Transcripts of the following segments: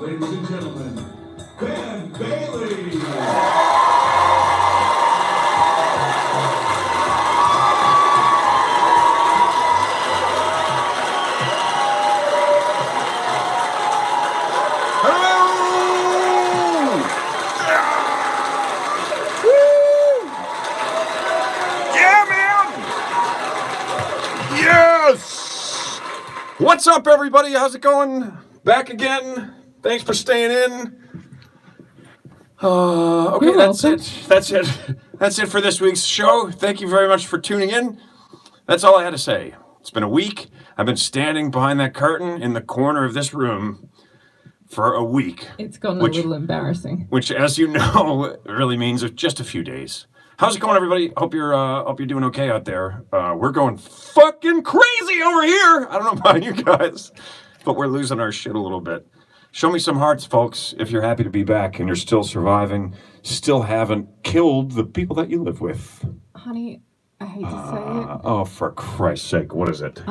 ladies and gentlemen, Ben Bailey. What's up, everybody? How's it going? Back again. Thanks for staying in. Okay, that's it. That's it for this week's show. Thank you very much for tuning in. That's all I had to say. It's been a week. I've been standing behind that curtain in the corner of this room for a week. It's gotten a little embarrassing. Which, as you know, really means just a few days. How's it going, everybody? Hope you're doing okay out there. We're going fucking crazy over here. I don't know about you guys, but we're losing our shit a little bit. Show me some hearts, folks, if you're happy to be back and you're still surviving, still haven't killed the people that you live with. Honey, I hate to say it. Oh, for Christ's sake, what is it?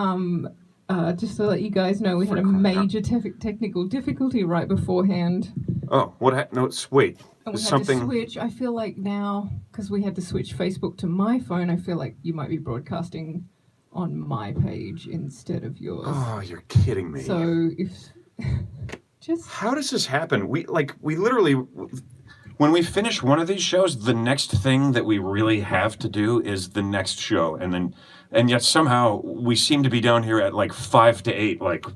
Just to let you guys know, we had a major technical difficulty right beforehand. Oh, what happened? No, wait. And we had to switch. I feel like now, because we had to switch Facebook to my phone, I feel like you might be broadcasting on my page instead of yours. Oh, you're kidding me. So if just how does this happen? We literally, when we finish one of these shows, the next thing that we really have to do is the next show, and yet somehow we seem to be down here at like 5 to 8, like.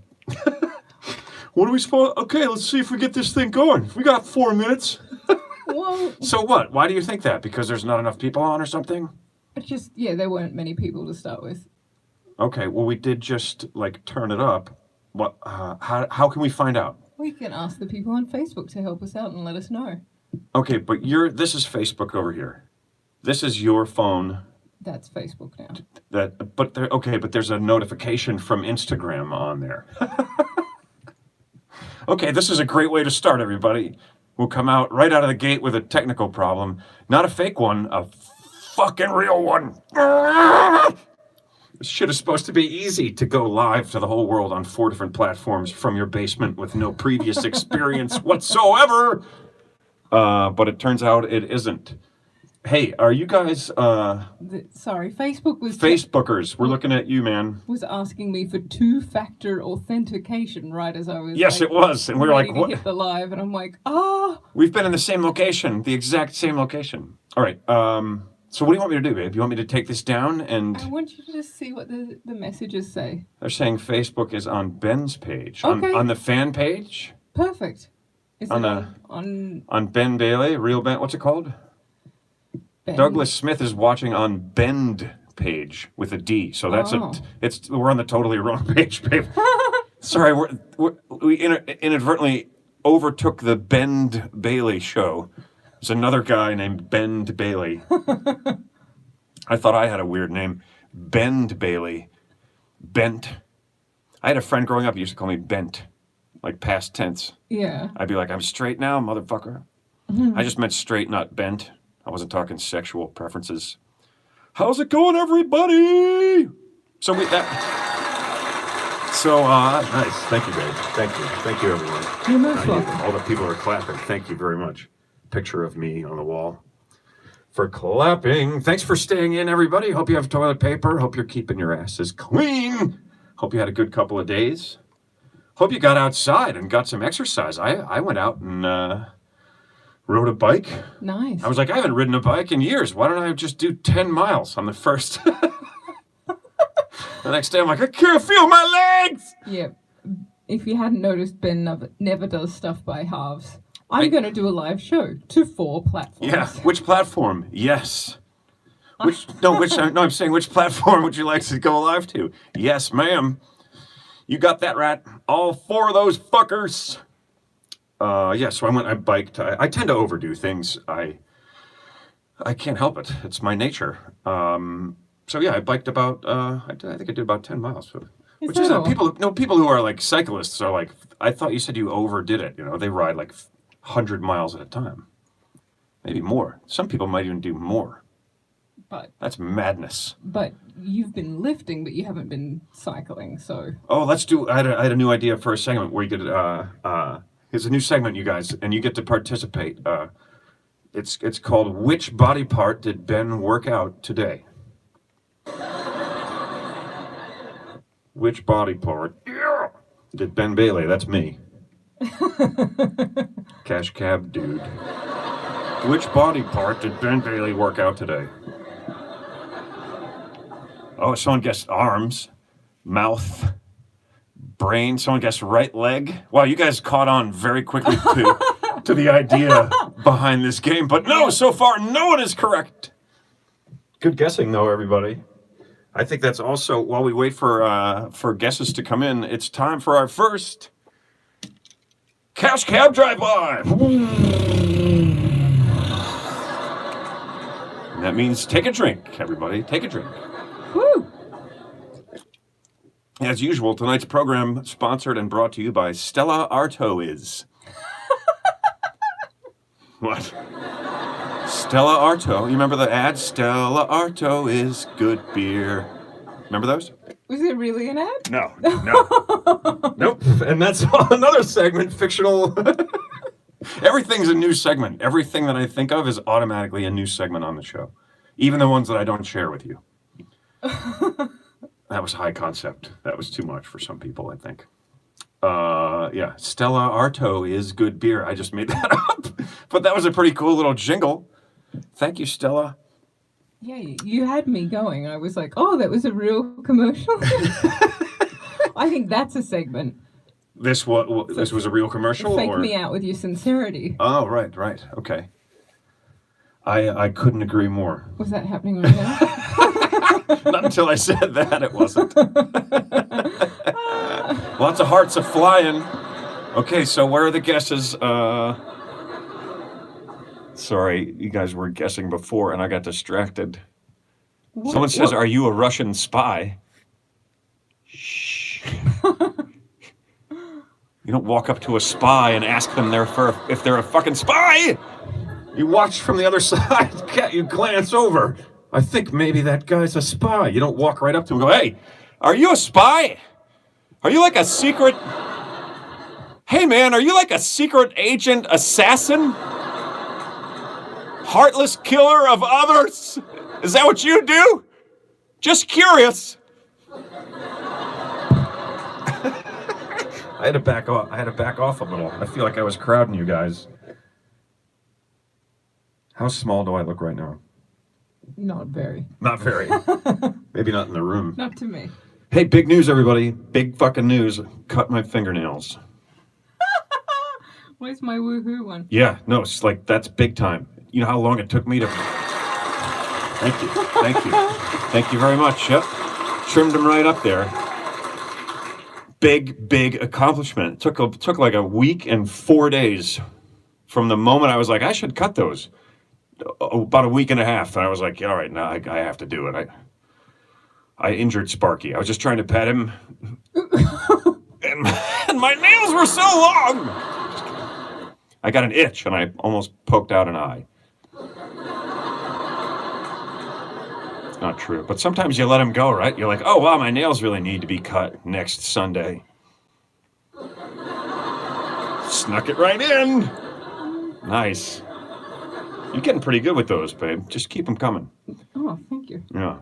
What are we supposed? Okay, let's see if we get this thing going. We got 4 minutes. Well, so what? Why do you think that? Because there's not enough people on or something? It's there weren't many people to start with. Okay, well, we did just like turn it up. What? How can we find out? We can ask the people on Facebook to help us out and let us know. Okay, but this is Facebook over here. This is your phone. That's Facebook now. But there's a notification from Instagram on there. Okay, this is a great way to start, everybody. We'll come out right out of the gate with a technical problem. Not a fake one, a fucking real one. This shit is supposed to be easy to go live to the whole world on 4 different platforms from your basement with no previous experience whatsoever. But it turns out it isn't. Hey, are you guys... Sorry, Facebook was... Facebookers, we're looking at you, man. Was asking me for 2-factor authentication right as I was... Yes, it was. And we were like, what? Hit the live, and I'm like, We've been in the same location, the exact same location. All right, so what do you want me to do, babe? You want me to take this down and... I want you to just see what the messages say. They're saying Facebook is on Ben's page. Okay. On the fan page? Perfect. Is on Ben Bailey, real Ben, what's it called? Ben. Douglas Smith is watching on Bend page with a D, so that's we're on the totally wrong page, babe. Sorry, we inadvertently overtook the Bend Bailey show. There's another guy named Bend Bailey. I thought I had a weird name, Bend Bailey, Bent. I had a friend growing up who used to call me Bent, like past tense. Yeah. I'd be like, I'm straight now, motherfucker. I just meant straight, not bent. I wasn't talking sexual preferences. How's it going, everybody? Nice. Thank you, babe. Thank you, everyone. You're most welcome. All the people are clapping. Thank you very much. Picture of me on the wall for clapping. Thanks for staying in, everybody. Hope you have toilet paper. Hope you're keeping your asses clean. Hope you had a good couple of days. Hope you got outside and got some exercise. I went out and rode a bike. Nice. I was like, I haven't ridden a bike in years. Why don't I just do 10 miles on the first? The next day, I'm like, I can't feel my legs. Yeah. If you hadn't noticed, Ben never does stuff by halves. I'm going to do a live show to 4 platforms. Yeah. Which platform? Yes. I'm saying which platform would you like to go live to? Yes, ma'am. You got that right. All 4 of those fuckers. So I biked. I tend to overdo things. I can't help it. It's my nature. I biked about, I think I did about 10 miles. Which is people who are like cyclists are like, I thought you said you overdid it. You know, they ride like 100 miles at a time. Maybe more. Some people might even do more. But that's madness. But you've been lifting, but you haven't been cycling, so. Oh, let's do, I had a new idea for a segment where you could, It's a new segment, you guys, and you get to participate. It's called Which Body Part Did Ben Work Out Today? Which body part did Ben Bailey, that's me, Cash Cab Dude, which body part did Ben Bailey work out today? Oh, someone guessed arms, mouth, brain. Someone guessed right leg. Wow, you guys caught on very quickly to the idea behind this game. But no, so far, no one is correct. Good guessing, though, everybody. I think that's also, while we wait for guesses to come in, it's time for our first Cash Cab Drive-By. And that means take a drink, everybody. Take a drink. Woo! As usual, tonight's program sponsored and brought to you by Stella Artois. What? Stella Artois. You remember the ad? Stella Artois is good beer. Remember those? Was it really an ad? No. Nope. And that's another segment, fictional. Everything's a new segment. Everything that I think of is automatically a new segment on the show. Even the ones that I don't share with you. That was high concept. That was too much for some people, I think. Yeah, Stella Artois is good beer. I just made that up. But that was a pretty cool little jingle. Thank you, Stella. Yeah, you had me going. I was like, oh, that was a real commercial. I think that's a segment. This was a real commercial? Fake me out with your sincerity. Oh, right. Okay. I couldn't agree more. Was that happening right now? Not until I said that, it wasn't. Lots of hearts are flying. Okay, so where are the guesses? Sorry, you guys were guessing before and I got distracted. Someone says, are you a Russian spy? Shh. You don't walk up to a spy and ask them if they're a fucking spy. You watch from the other side. You glance over. I think maybe that guy's a spy. You don't walk right up to him and go, hey, are you a spy? Are you like a secret... Hey, man, are you like a secret agent assassin? Heartless killer of others? Is that what you do? Just curious. I had to back off a little. I feel like I was crowding you guys. How small do I look right now? Not very. Not very. Maybe not in the room. Not to me. Hey, big news, everybody. Big fucking news. Cut my fingernails. Where's my woohoo one? Yeah, no, it's like, that's big time. You know how long it took me to... Thank you. Thank you very much. Yep. Trimmed them right up there. Big accomplishment. It took like a week and 4 days from the moment I was like, I should cut those. About a week and a half. And I was like, all right, now I have to do it. I injured Sparky. I was just trying to pet him. and my nails were so long. I got an itch and I almost poked out an eye. It's not true. But sometimes you let them go, right? You're like, oh, wow, my nails really need to be cut next Sunday. Snuck it right in. Nice. You're getting pretty good with those, babe. Just keep them coming. Oh, thank you. Yeah.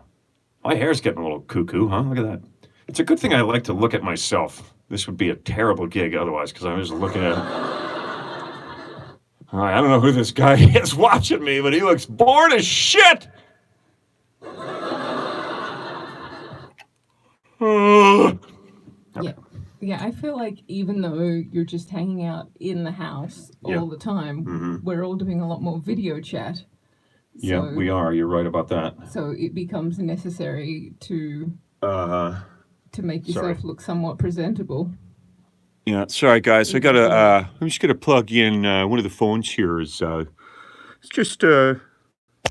My hair's getting a little cuckoo, huh? Look at that. It's a good thing I like to look at myself. This would be a terrible gig otherwise, because I'm just looking at... I don't know who this guy is watching me, but he looks bored as shit! Okay. Yeah, I feel like even though you're just hanging out in the house all the time, we're all doing a lot more video chat. Yeah, we are. You're right about that. So it becomes necessary to make yourself look somewhat presentable. Yeah, sorry guys. I gotta. I'm just gonna plug in one of the phones here. It's just Here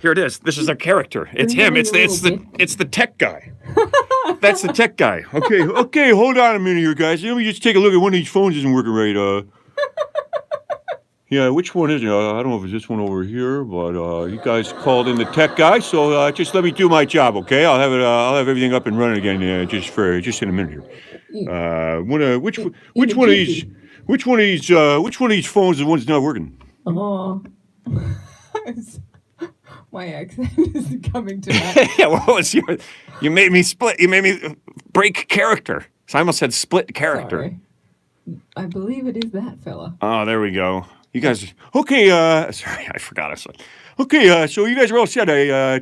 it is. This is our character. It's him. It's the tech guy. That's the tech guy. Okay. Hold on a minute here, guys. Let me just take a look at one of these phones. Isn't working right. Yeah, which one is it? I don't know if it's this one over here, but you guys called in the tech guy, so just let me do my job, okay? I'll have everything up and running again just in a minute here. Which one of these Which one of these phones is the one's not working? Oh. My accent is coming to that. Yeah, what was your? You made me split. You made me break character. So I almost said split character. Sorry. I believe it is that fella. Oh, there we go. You guys. Okay, Sorry, I forgot. I said. okay, so you guys are all set.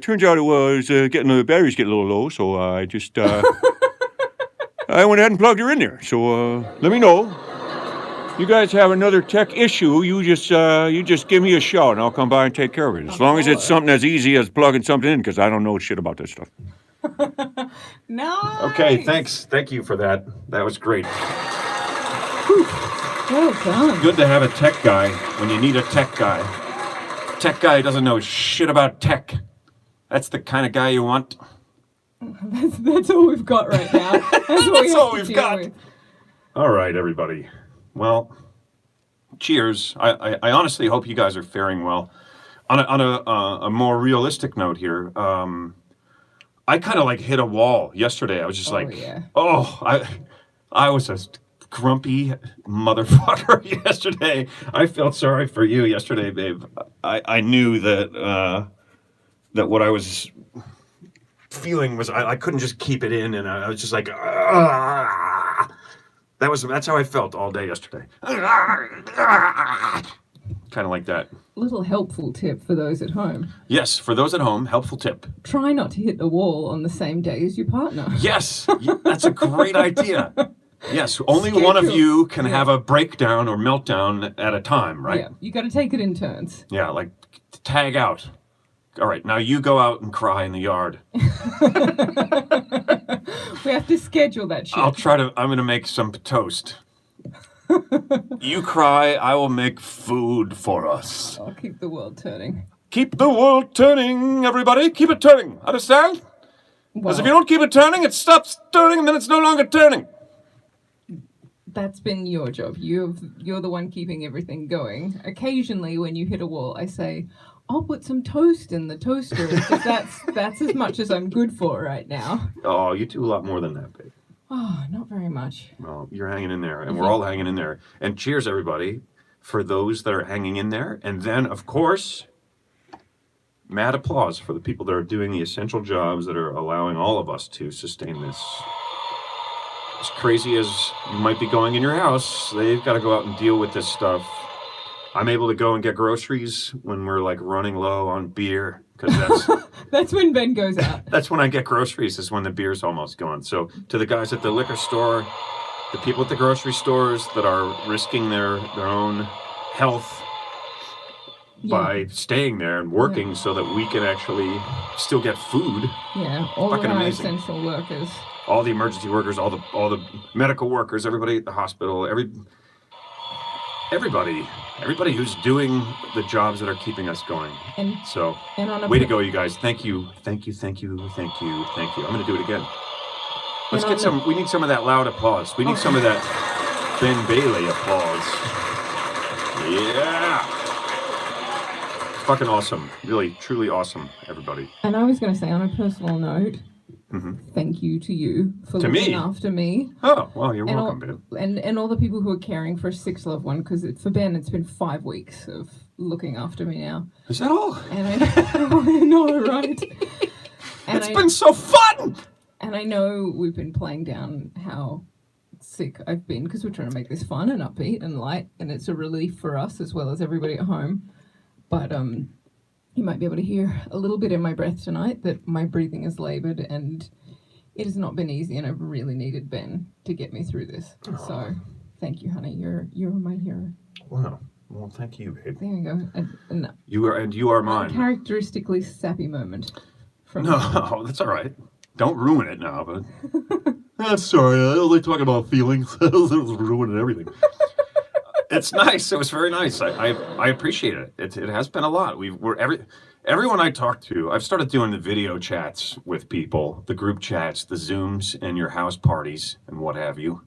Turns out it was getting the batteries getting a little low, so I just I went ahead and plugged her in there. So let me know. You guys have another tech issue, you just give me a shout and I'll come by and take care of it. As long as it's something as easy as plugging something in, because I don't know shit about this stuff. Nice. Okay, thanks. Thank you for that. That was great. Well done. Good to have a tech guy when you need a tech guy. Tech guy doesn't know shit about tech. That's the kind of guy you want. That's all we've got right now. That's all we've got. All right, everybody. Well, cheers. I honestly hope you guys are faring well. On a more realistic note here, I kind of like hit a wall yesterday. I was just I was a grumpy motherfucker yesterday. I felt sorry for you yesterday, babe. I knew that that what I was feeling was I couldn't just keep it in, and I was just like. That's how I felt all day yesterday. Kind of like that. Little helpful tip for those at home. Yes, for those at home, helpful tip. Try not to hit the wall on the same day as your partner. Yes, that's a great idea. Yes, only one of you can have a breakdown or meltdown at a time, right? Yeah, you got to take it in turns. Yeah, like tag out. All right, now you go out and cry in the yard. We have to schedule that shit. I'm going to make some toast. You cry, I will make food for us. I'll keep the world turning. Keep the world turning, everybody. Keep it turning. Understand? Because if you don't keep it turning, it stops turning and then it's no longer turning. That's been your job. You're the one keeping everything going. Occasionally, when you hit a wall, I say, I'll put some toast in the toaster because that's as much as I'm good for right now. Oh, you do a lot more than that, babe. Oh, not very much. Well, you're hanging in there, and we're all hanging in there. And cheers, everybody, for those that are hanging in there. And then, of course, mad applause for the people that are doing the essential jobs that are allowing all of us to sustain this. As crazy as you might be going in your house, they've got to go out and deal with this stuff. I'm able to go and get groceries when we're like running low on beer because that's when Ben goes out. That's when I get groceries, is when the beer's almost gone. So to the guys at the liquor store, the people at the grocery stores that are risking their own health by staying there and working so that we can actually still get food. Yeah, all fucking of our amazing. essential workers. All the emergency workers, all the medical workers, everybody at the hospital, everybody who's doing the jobs that are keeping us going. And way to go, you guys. Thank you. I'm going to do it again. Let's get some, we need some of that loud applause. We need some of that Ben Bailey applause. Yeah. Fucking awesome. Really, truly awesome, everybody. And I was going to say, on a personal note, thank you to you for looking after me. Oh, well, you're welcome, babe. And all the people who are caring for a sick loved one, because for Ben, it's been 5 weeks of looking after me now. Is that all? And I know, right? It's been so fun! And I know we've been playing down how sick I've been, because we're trying to make this fun and upbeat and light, and it's a relief for us as well as everybody at home. But you might be able to hear a little bit in my breath tonight that my breathing is labored, and it has not been easy, and I've really needed Ben to get me through this. Oh. So thank you, honey. You're my hero. Wow. Well, thank you, babe. There you go. And you are mine. Uncharacteristically sappy moment. No, that's all right. Don't ruin it now, but I'm sorry. I only talk about feelings. It was ruining everything. It's nice. It was very nice. I appreciate it. It has been a lot. Everyone I talk to, I've started doing the video chats with people, the group chats, the Zooms, and your house parties, and what have you.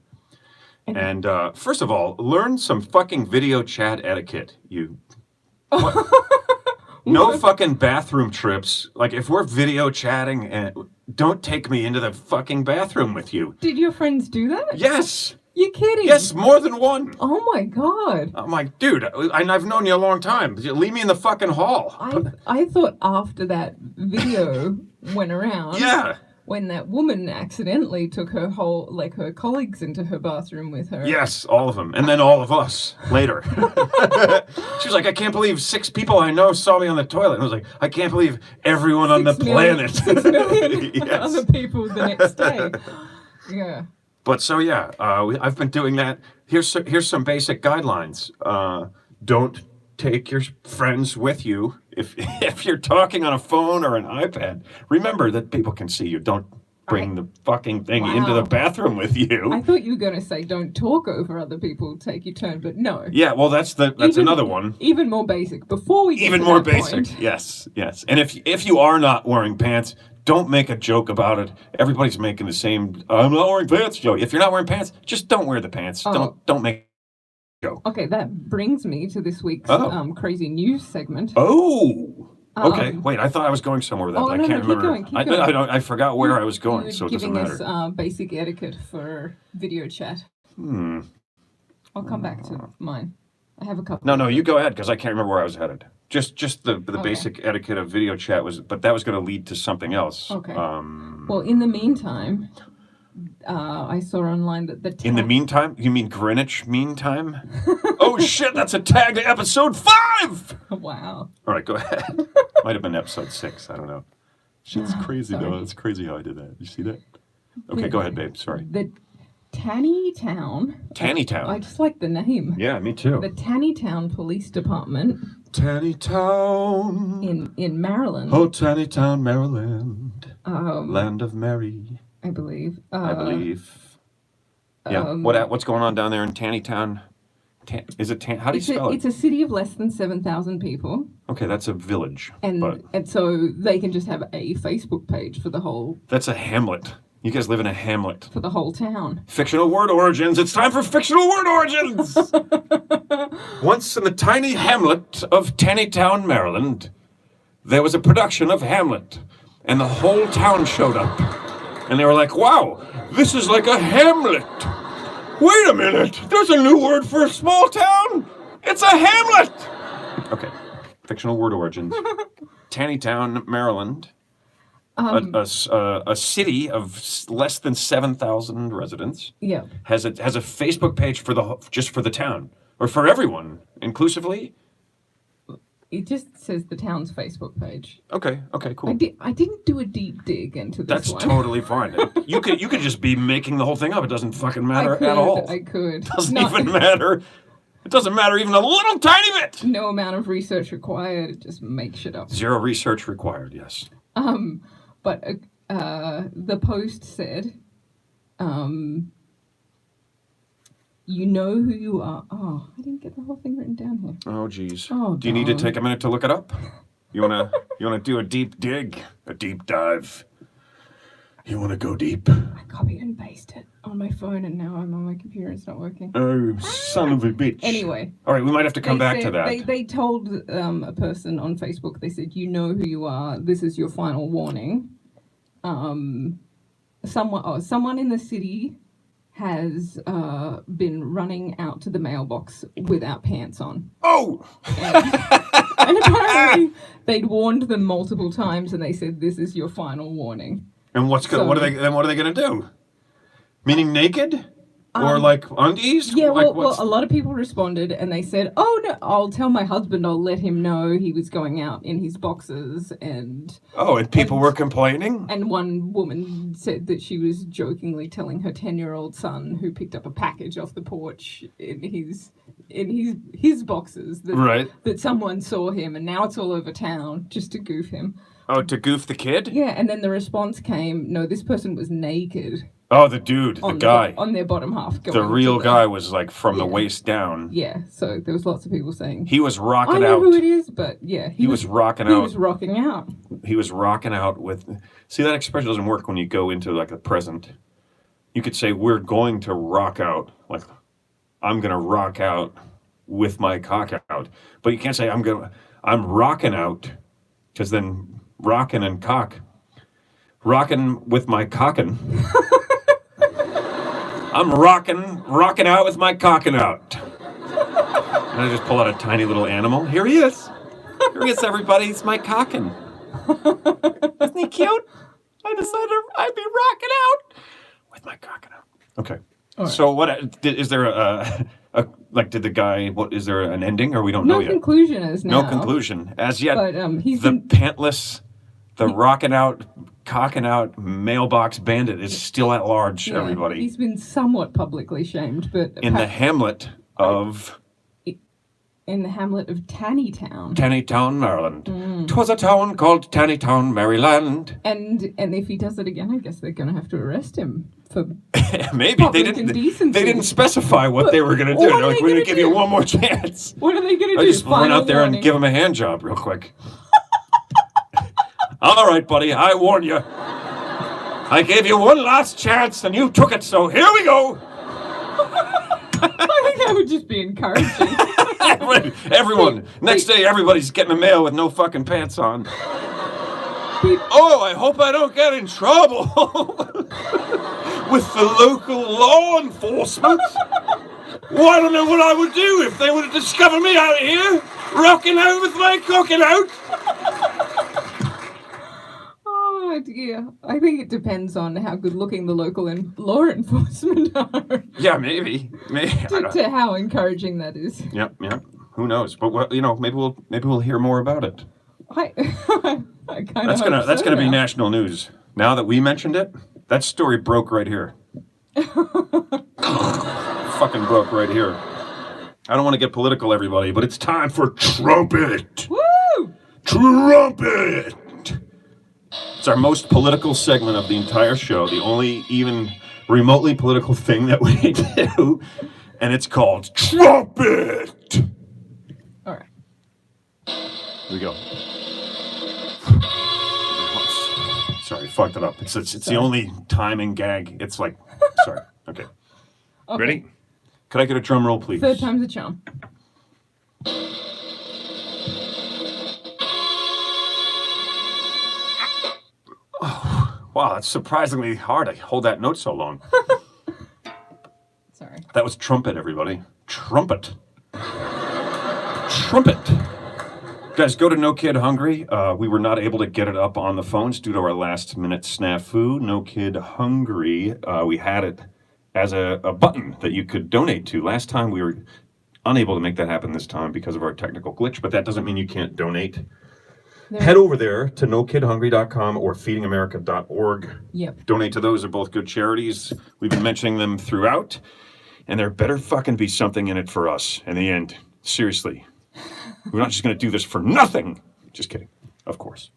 And first of all, learn some fucking video chat etiquette. No fucking bathroom trips. Like, if we're video chatting, don't take me into the fucking bathroom with you. Did your friends do that? Yes. You're kidding? Yes, more than one. Oh my god. I'm like, dude, I've known you a long time. Leave me in the fucking hall. I thought after that video went around, Yeah. when that woman accidentally took her her colleagues into her bathroom with her. Yes, all of them. And then all of us later. She was like, I can't believe 6 people I know saw me on the toilet. And I was like, I can't believe everyone on the 6 million planet. 6 million Yes. other people the next day. Yeah. But so, yeah, I've been doing that. Here's some basic guidelines. Don't take your friends with you. If you're talking on a phone or an iPad, remember that people can see you. Don't bring the fucking thing into the bathroom with you. I thought you were going to say don't talk over other people, take your turn, but no. Yeah, well, that's another one. Even more basic. Before we get Even to more that basic. point, Yes. And if you are not wearing pants, don't make a joke about it. Everybody's making the same I'm not wearing pants joke. If you're not wearing pants, just don't wear the pants. Don't make a joke. Okay, that brings me to this week's crazy news segment. Oh. Okay. Wait, I thought I was going somewhere with that, but I can't remember. Keep going. I forgot where I was going, You're so it doesn't giving matter. us basic etiquette for video chat. I'll come back to mine. I have a couple. No, you go ahead because I can't remember where I was headed. Just the basic etiquette of video chat but that was going to lead to something else. Okay. Well, in the meantime, I saw online that in the meantime, you mean Greenwich Mean Time? Oh shit, that's a tag to episode 5. Wow. All right, go ahead. Might have been episode 6. I don't know. Shit's crazy though. It's crazy how I did that. You see that? Okay, go ahead, babe. Sorry. The Tannytown. I just like the name. Yeah, me too. The Tannytown Police Department. Tannytown. In Maryland. Oh, Tannytown, Maryland. Land of Mary. I believe. Yeah. What's going on down there in Tannytown? Is it how do you spell it? It's a city of less than 7,000 people. Okay, that's a village. And so they can just have a Facebook page for the whole. That's a hamlet. You guys live in a hamlet. For the whole town. Fictional word origins. It's time for fictional word origins. Once in the tiny hamlet of Tannytown, Maryland, there was a production of Hamlet, and the whole town showed up. And they were like, wow, this is like a hamlet. Wait a minute, there's a new word for a small town. It's a hamlet. Okay, fictional word origins. Tannytown, Maryland. A city of less than 7,000 residents. Yeah. Has a Facebook page just for the town or for everyone inclusively. It just says the town's Facebook page. Okay, cool. I didn't do a deep dig into this That's one. totally fine. You could just be making the whole thing up. It doesn't fucking matter at all. I could. Doesn't even matter. It doesn't matter even a little tiny bit. No amount of research required. Just make shit up. 0 research required. Yes. But the post said, you know who you are. Oh, I didn't get the whole thing written down here. Oh, geez. Oh, do you need to take a minute to look it up? You wanna do a deep dig, a deep dive? You wanna go deep? I copied and pasted on my phone, and now I'm on my computer. It's not working. Oh, son of a bitch. Anyway. All right, we might have to come back to that. They told a person on Facebook, they said, you know who you are. This is your final warning. Someone in the city has been running out to the mailbox without pants on. Oh! And apparently they'd warned them multiple times, and they said, this is your final warning. And what are they gonna do? Meaning naked? Or like undies? Yeah, like, well, a lot of people responded, and they said, oh, no, I'll tell my husband, I'll let him know he was going out in his boxers. And people were complaining? And one woman said that she was jokingly telling her 10-year-old son, who picked up a package off the porch in his boxers, that someone saw him, and now it's all over town just to goof him. Oh, to goof the kid? Yeah, and then the response came, no, this person was naked. Oh, the dude, the guy. On their bottom half. The real guy was like from the waist down. Yeah, so there was lots of people saying. He was rocking out. I know who it is, but yeah. He was rocking out. He was rocking out. He was rocking out with... See, that expression doesn't work when you go into like the present. You could say, we're going to rock out. Like, I'm going to rock out with my cock out. But you can't say, I'm rocking out, because then rocking and cock. Rocking with my cockin'. I'm rocking out with my cocking out. And I just pull out a tiny little animal. Here he is. Here he is, everybody. It's my cocking. Isn't he cute? I decided I'd be rocking out with my cocking out. Okay. Right. So what is there did the guy, what is there an ending or we don't know yet? No conclusion as now. No conclusion as yet. But he's the pantless, the rocking out, cocking out mailbox bandit is still at large, everybody. He's been somewhat publicly shamed, but in the hamlet of Tannytown. Tannytown, Maryland. 'Twas a town called Tannytown, Maryland. And if he does it again, I guess they're going to have to arrest him for maybe they didn't specify what they were going to do. They're like, we're going to give you one more chance. What are they going to do? I just run out there and give him a hand job real quick. All right, buddy, I warn you. I gave you one last chance and you took it, so here we go. I think that would just be encouraging. Everyone. Next day, everybody's getting a mail with no fucking pants on. Oh, I hope I don't get in trouble with the local law enforcement. Well, I don't know what I would do if they would have discovered me out here, rocking out with my cocking out. Oh, dear. I think it depends on how good looking the local law enforcement are. Yeah, maybe. To how encouraging that is. Yep. Who knows? But maybe we'll hear more about it. I kind of That's gonna be national news. Now that we mentioned it, that story broke right here. Fucking broke right here. I don't want to get political, everybody, but it's time for Trumpet. Woo! Trumpet. It's our most political segment of the entire show. The only even remotely political thing that we do, and it's called Trumpet. All right. Here we go. Sorry, fucked it up. It's the only timing gag. It's like, sorry. Okay. Ready? Could I get a drum roll, please? Third time's a charm. Oh, wow, that's surprisingly hard. I hold that note so long. Sorry. That was Trumpet, everybody. Trumpet. Trumpet. Guys, go to No Kid Hungry. We were not able to get it up on the phones due to our last-minute snafu. No Kid Hungry. We had it as a button that you could donate to. Last time we were unable to make that happen this time because of our technical glitch, but that doesn't mean you can't donate. Head over there to nokidhungry.com or feedingamerica.org. Yep. Donate to those. They're both good charities. We've been mentioning them throughout, and there better fucking be something in it for us in the end. Seriously. We're not just going to do this for nothing. Just kidding. Of course.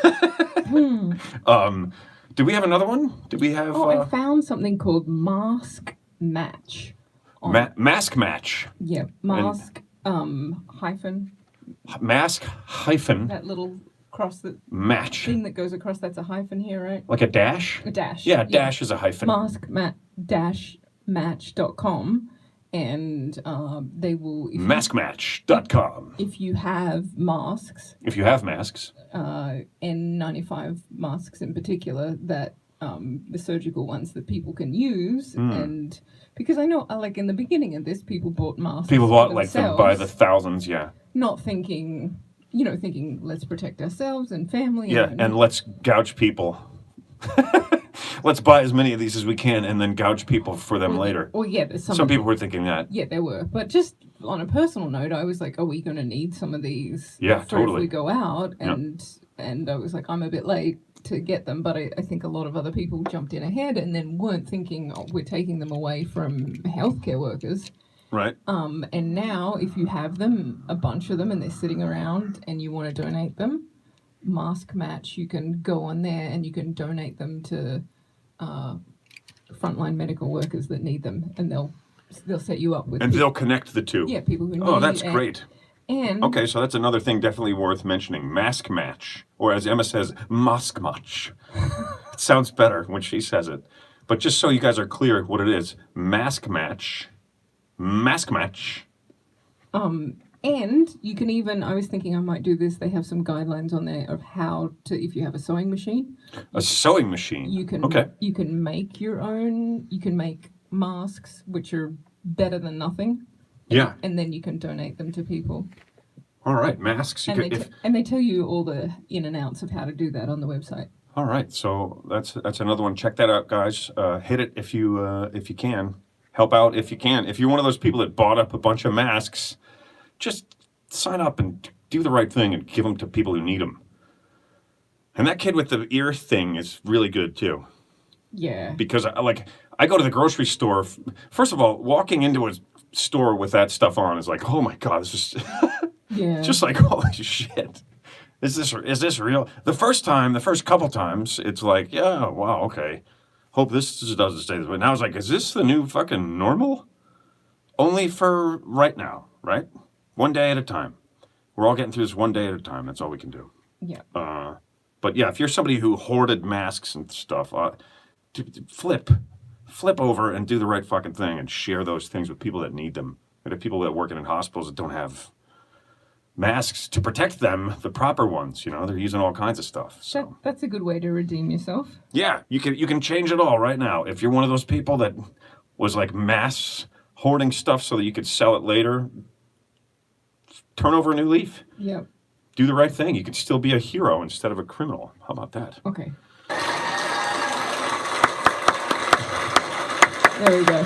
Did we have another one? Did we have... I found something called Mask Match. Mask Match. Yeah, mask hyphen. Mask hyphen. That little cross match thing that goes across. That's a hyphen here, right? Like a dash? A dash. Yeah, dash is a hyphen. Maskmatch.com, and they will... Maskmatch.com. If you have masks... If you have masks. N95 masks in particular, that the surgical ones that people can use, and... Because I know, like, in the beginning of this, people bought masks. People bought, like, them by the thousands, yeah. Not thinking, thinking, let's protect ourselves and family. Yeah, and let's gouge people. Let's buy as many of these as we can and then gouge people for them later. Well, yeah, there's some people were thinking that. Yeah, there were. But just on a personal note, I was like, are we going to need some of these? Yeah, totally. If we go out? And I was like, I'm a bit late to get them, but I think a lot of other people jumped in ahead and then weren't thinking, we're taking them away from healthcare workers. Right. And now, if you have them, a bunch of them, and they're sitting around and you want to donate them, Mask Match, you can go on there and you can donate them to frontline medical workers that need them, and they'll set you up with... And they'll connect the two. Yeah, people who need... Oh, that's great. And okay, so that's another thing definitely worth mentioning. Mask Match, or as Emma says, Mask Match. It sounds better when she says it. But just so you guys are clear what it is, Mask Match. Mask Match. And you can even, I was thinking I might do this, they have some guidelines on there of how to, if you have a sewing machine. A sewing machine? You can, okay. You can make your own, you can make masks, which are better than nothing, Yeah. and then you can donate them to people. All right, masks. And they tell you all the in and outs of how to do that on the website. All right, so that's another one. Check that out, guys. Hit it if you can. Help out if you can. If you're one of those people that bought up a bunch of masks, just sign up and do the right thing and give them to people who need them. And that kid with the ear thing is really good too. Yeah. Because I go to the grocery store. First of all, walking into a store with that stuff on is like, oh my God, this is Yeah. just like, holy shit. Is this real? The first couple times, it's like, yeah, wow, okay. Hope this doesn't stay this way. Now it's like, is this the new fucking normal? Only for right now, right? One day at a time. We're all getting through this one day at a time. That's all we can do. Yeah. But yeah, if you're somebody who hoarded masks and stuff, flip over and do the right fucking thing and share those things with people that need them. And if people that work in hospitals that don't have masks to protect them, the proper ones, they're using all kinds of stuff. So That's a good way to redeem yourself. yeah, you can change it all right now. If you're one of those people that was like mass hoarding stuff so that you could sell it later, turn over a new leaf. Yep. Do the right thing. You could still be a hero instead of a criminal. How about that? Okay. There we go.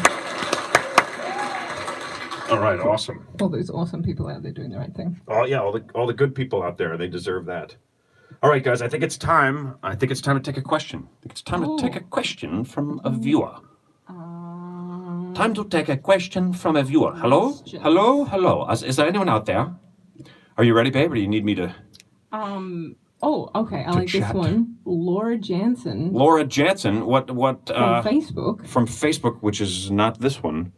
All right, awesome. All those awesome people out there doing the right thing. Oh yeah, all the good people out there, they deserve that. All right, guys, I think it's time to take a question. I think it's time to take a question from a viewer. Time to take a question from a viewer. Hello? Question. Hello? Is there anyone out there? Are you ready, babe, or do you need me to... Oh, okay. I like chat. this one. Laura Jansen Laura Jansen, what from Facebook. from Facebook, which is not this one,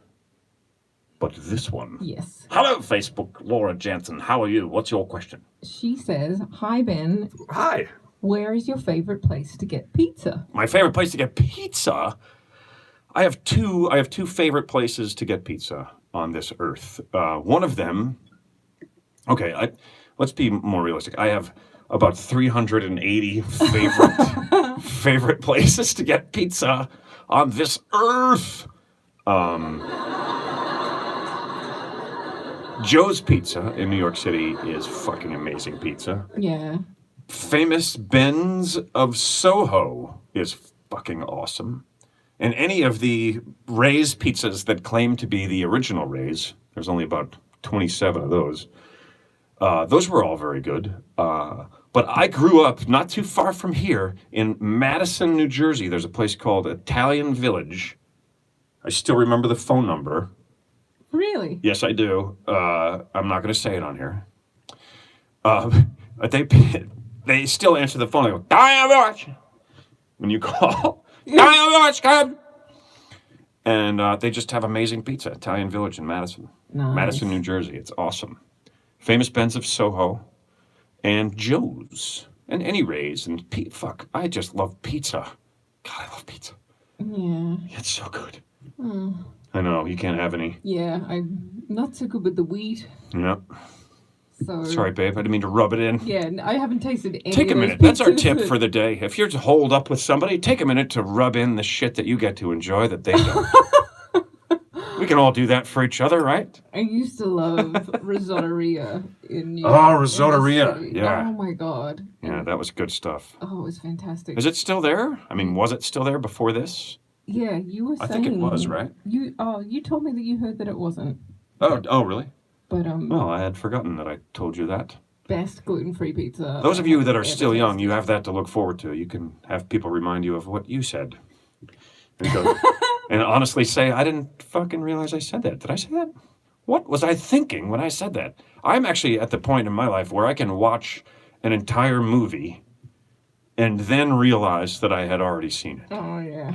but this one. Yes. Hello, Facebook, Laura Jansen. How are you? What's your question? She says, "Hi Ben, Hi. where is your favorite place to get pizza?" My favorite place to get pizza. I have two favorite places to get pizza on this earth. One of them. Okay, let's be more realistic. I have about 380 favorite places to get pizza on this earth. Joe's Pizza in New York City is fucking amazing pizza. Yeah. Famous Ben's of Soho is fucking awesome. And any of the Ray's pizzas that claim to be the original Ray's, there's only about 27 of those. Those were all very good. But I grew up not too far from here in Madison, New Jersey. There's a place called Italian Village. I still remember the phone number. Really? Yes, I do. I'm not going to say it on here. They still answer the phone. They go, Italian Village. When you call, Italian Village, come. And they just have amazing pizza. Italian Village in Madison. Nice. Madison, New Jersey. It's awesome. Famous Ben's of Soho. And Joe's. And any Ray's. And fuck, I just love pizza. God, I love pizza. Yeah. It's so good. I know, you can't have any. Yeah, I'm not so good with the wheat. Yep. So Sorry, babe. I didn't mean to rub it in. Yeah, I haven't tasted any Take a of those minute. That's our pizzas tip that- for the day. If you're holed up with somebody, take a minute to rub in the shit that you get to enjoy that they don't. We can all do that for each other, right? I used to love risotteria in New Oh, York, in the risotteria, city. yeah. Oh my god. Yeah, that was good stuff. Oh, it was fantastic. Is it still there? I mean, was it still there before this? Yeah, you were I saying. think it was, right? You told me that you heard that it wasn't, Oh, really? but Oh, I had forgotten that I told you that. best gluten-free pizza. Those of you that are I've still ever young, tasted. you have that to look forward to. You can have people remind you of what you said. And go- and honestly say, I didn't fucking realize I said that. Did I say that? What was I thinking when I said that? I'm actually at the point in my life where I can watch an entire movie and then realize that I had already seen it. Oh yeah.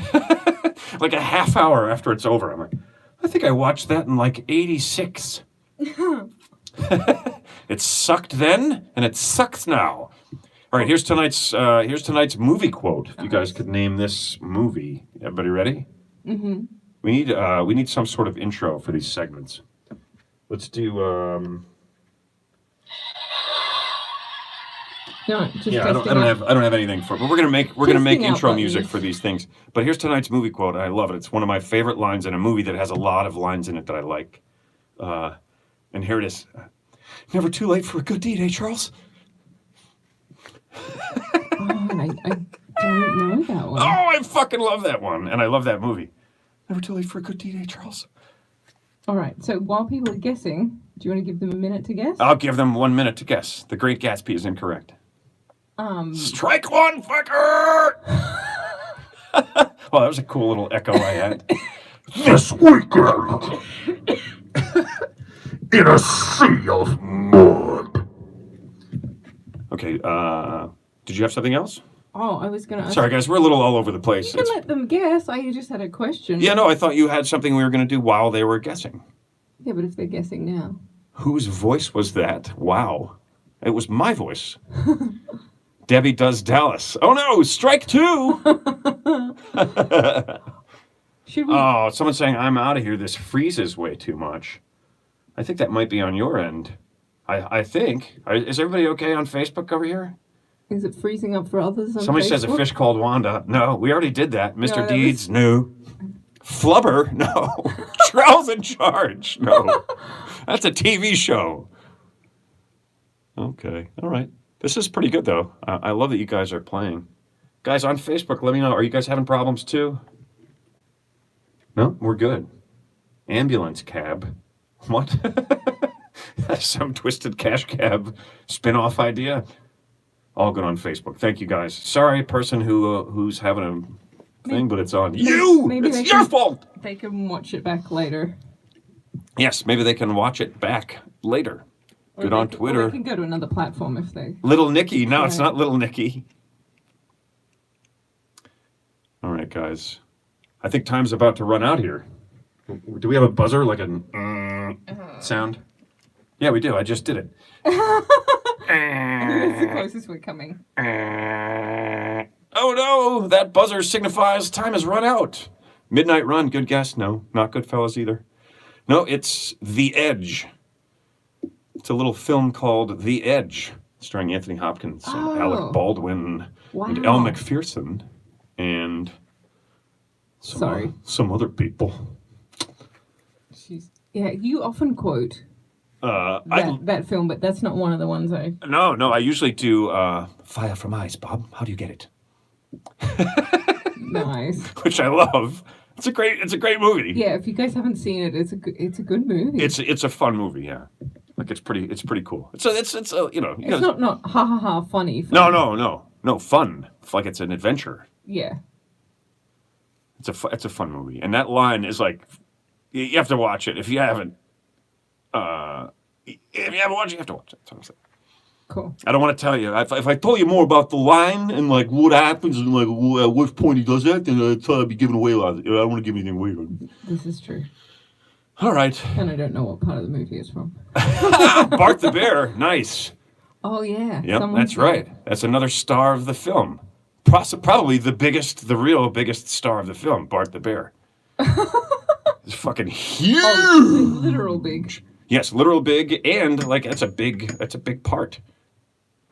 Like a half hour after it's over, I'm like, I think I watched that in like 86. It sucked then, and it sucks now. All right, here's tonight's movie quote. If you guys could name this movie, everybody ready? Mm-hmm. We need some sort of intro for these segments. Let's do No, just Yeah, I don't testing out. have anything for. But we're gonna make Testing out intro music buttons. for these things. But here's tonight's movie quote. I love it. It's one of my favorite lines in a movie that has a lot of lines in it that I like. And here it is. Never too late for a good deed, eh, Charles? Oh, I don't know that one. Oh, I fucking love that one, and I love that movie. Never too late for a good deed, eh, Charles? All right. So while people are guessing, do you want to give them a minute to guess? I'll give them 1 minute to guess. The Great Gatsby is incorrect. Strike one, fucker! Well, that was a cool little echo I had. This weekend, in a sea of mud. Okay, did you have something else? Oh, I was going to ask. Sorry, guys, we're a little all over the place. You can let them guess. I just had a question. Yeah, no, I thought you had something we were going to do while they were guessing. Yeah, but if they're guessing now. Whose voice was that? Wow. It was my voice. Debbie Does Dallas. Oh no, strike two! Should we? Oh, someone's saying I'm out of here. This freezes way too much. I think that might be on your end. I think. Is everybody okay on Facebook over here? Is it freezing up for others on Somebody Facebook? says a fish called Wanda. No, we already did that. Mr. that Deeds, no. Flubber, no. Charles in Charge, no. That's a TV show. Okay, all right. This is pretty good, though. I love that you guys are playing. Guys, on Facebook, let me know. Are you guys having problems, too? No? We're good. Ambulance cab. What? Some twisted cash cab spin-off idea. All good on Facebook. Thank you, guys. Sorry, person who's having a thing, but it's on you! maybe It's they your can- fault! They can watch it back later. Yes, maybe they can watch it back later. Or Good they on can- or Twitter. they can go to another platform if they. Little Nicky. No, it's Right. not Little Nicky. All right, guys. I think time's about to run out here. Do we have a buzzer, like a sound? Yeah, we do. I just did it. That's the closest we're coming. Oh no, that buzzer signifies time has run out. Midnight Run, good guess. No, not Goodfellas either. No, it's The Edge. It's a little film called The Edge, starring Anthony Hopkins and Alec Baldwin and Elle Wow. McPherson and some other people. Yeah, you often quote that film, but that's not one of the ones I. No, I usually do Fire from Ice, Bob. How do you get it? Nice. Which I love. It's a great movie. Yeah, if you guys haven't seen it, it's a good movie. It's a fun movie, yeah. Like it's pretty cool. It's you know. It's not ha ha ha funny. No, fun. It's like it's an adventure. Yeah. It's a fun movie, and that line is like, you have to watch it if you haven't. If you haven't watched it, you have to watch it. That's what I'm saying. Cool. I don't want to tell you. If I told you more about the line and like what happens and like at what point he does that, then I'd be giving away a lot. I don't want to give anything away. This is true. All right. And I don't know what part of the movie it's from. Bart the Bear. Nice. Oh yeah. Yep, someone that's said right. it. That's another star of the film. Probably the real biggest star of the film, Bart the Bear. It's fucking huge. Oh, literal big. Yes, literal big, and like that's a big part.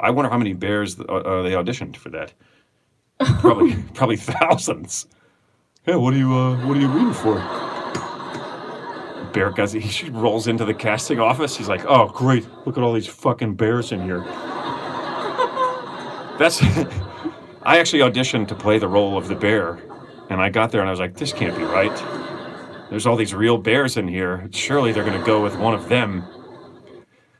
I wonder how many bears they auditioned for that. Probably thousands. Hey, what are you reading for? Bear Guzzy, he rolls into the casting office. He's like, "Oh, great! Look at all these fucking bears in here." I actually auditioned to play the role of the bear, and I got there and I was like, "This can't be right. There's all these real bears in here. Surely they're going to go with one of them."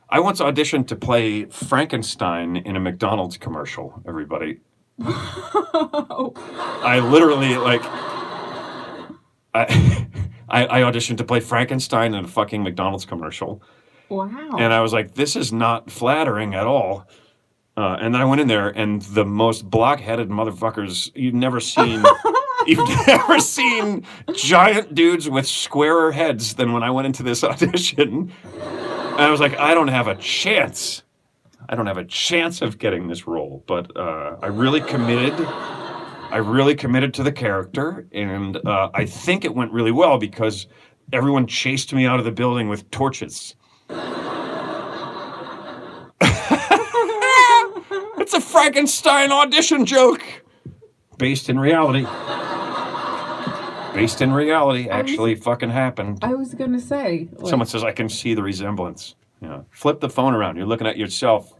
I once auditioned to play Frankenstein in a McDonald's commercial, everybody. I literally, I auditioned to play Frankenstein in a fucking McDonald's commercial. Wow. And I was like, this is not flattering at all. And I went in there, and the most block-headed motherfuckers you've never seen. You've never seen giant dudes with squarer heads than when I went into this audition. And I was like, I don't have a chance. I don't have a chance of getting this role. But I really committed to the character. And I think it went really well because everyone chased me out of the building with torches. It's a Frankenstein audition joke. Based in reality. Based in reality, actually fucking happened. I was gonna say. Like, Someone says, I can see the resemblance. Yeah. Flip the phone around. You're looking at yourself.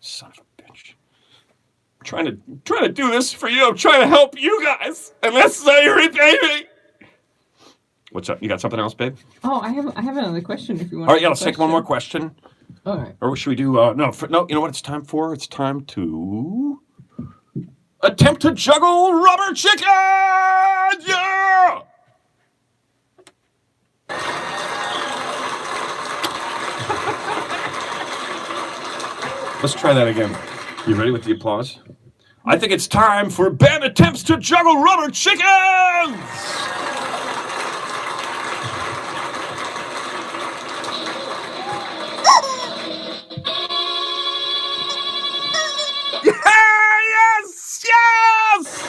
Son of a bitch. I'm trying to do this for you. I'm trying to help you guys. And that's how you repay me. What's up? You got something else, babe? Oh, I have another question if you want. All right, yeah, let's take one more question. All right. Or should we do, no, you know what it's time for? It's time to attempt to juggle rubber chicken! Yeah! Let's try that again. You ready with the applause? I think it's time for Ben attempts to juggle rubber chickens! Yes!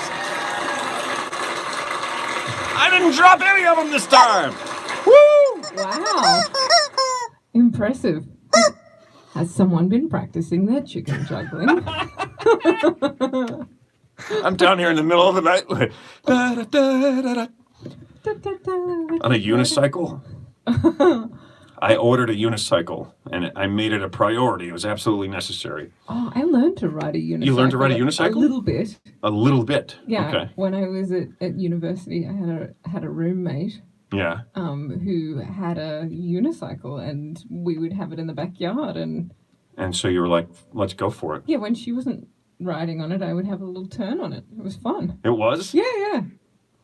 I didn't drop any of them this time! Woo! Wow. Impressive. Has someone been practicing their chicken juggling? I'm down here in the middle of the night like, on a unicycle. I ordered a unicycle and I made it a priority. It was absolutely necessary. Oh, I learned to ride a unicycle. You learned to ride a unicycle? A little bit. A little bit. Yeah. Okay. When I was at university, I had a roommate Yeah. who had a unicycle, and we would have it in the backyard. And so you were like, let's go for it. yeah, when she wasn't riding on it, I would have a little turn on it. It was fun. It was? Yeah.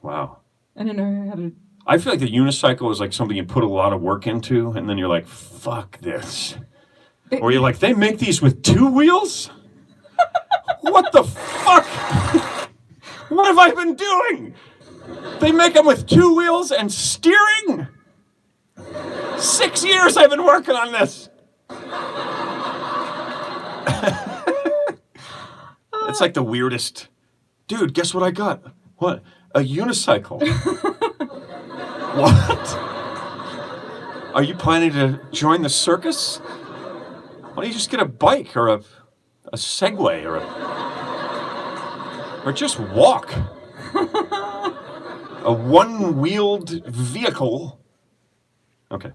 Wow. I don't know how to. I feel like the unicycle is like something you put a lot of work into, and then you're like, fuck this. Or you're like, they make these with 2 wheels? What the fuck? What have I been doing? They make them with 2 wheels and steering? 6 years I've been working on this. It's like the weirdest. Dude, guess what I got? What? A unicycle. What? Are you planning to join the circus? Why don't you just get a bike or a Segway or just walk? A one-wheeled vehicle. Okay.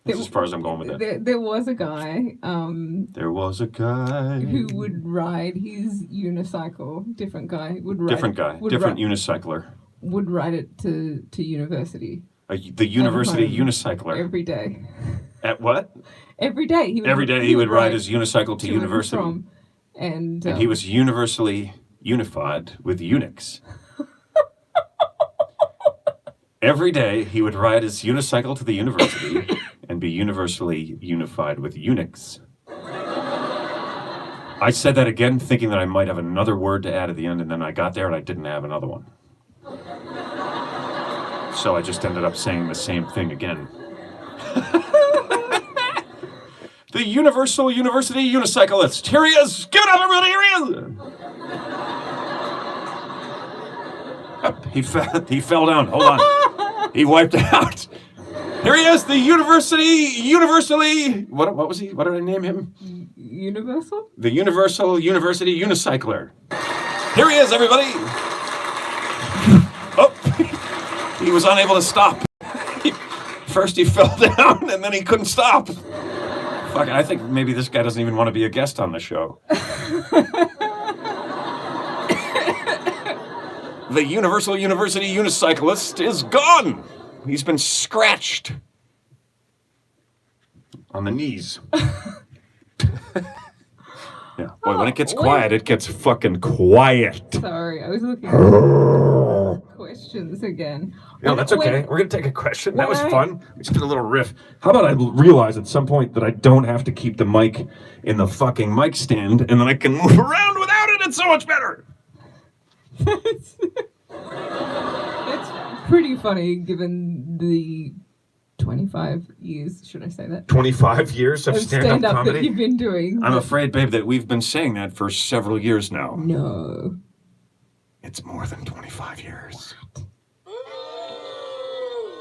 That's as far as I'm going with that. There was a guy. There was a guy who would ride his unicycle. Different guy would ride. Different unicycler. Would ride it to university. The university unicycler. Every day. At what? Every day. He would ride his unicycle to university. And he was universally unified with eunuchs. Every day he would ride his unicycle to the university and be universally unified with eunuchs. I said that again, thinking that I might have another word to add at the end, and then I got there and I didn't have another one. So I just ended up saying the same thing again. The Universal University Unicyclist. Here he is. Give it up, everybody. Here he is. He fell down. Hold on. He wiped out. Here he is, the universally. What was he? What did I name him? Universal? The Universal University Unicycler. Here he is, everybody. Oh, he was unable to stop. First he fell down, and then he couldn't stop. Fuck, I think maybe this guy doesn't even want to be a guest on the show. The Universal University Unicyclist is gone. He's been scratched on the knees. Yeah, boy, when it gets quiet, it gets fucking quiet. Sorry, I was looking at questions again. No, that's okay. We're going to take a question. That was fun. We just did a little riff. How about I realize at some point that I don't have to keep the mic in the fucking mic stand, and then I can move around without it? It's so much better. It's pretty funny given the 25 years, should I say that? 25 years of stand-up comedy? That you've been doing. I'm afraid, babe, that we've been saying that for several years now. No. It's more than 25 years.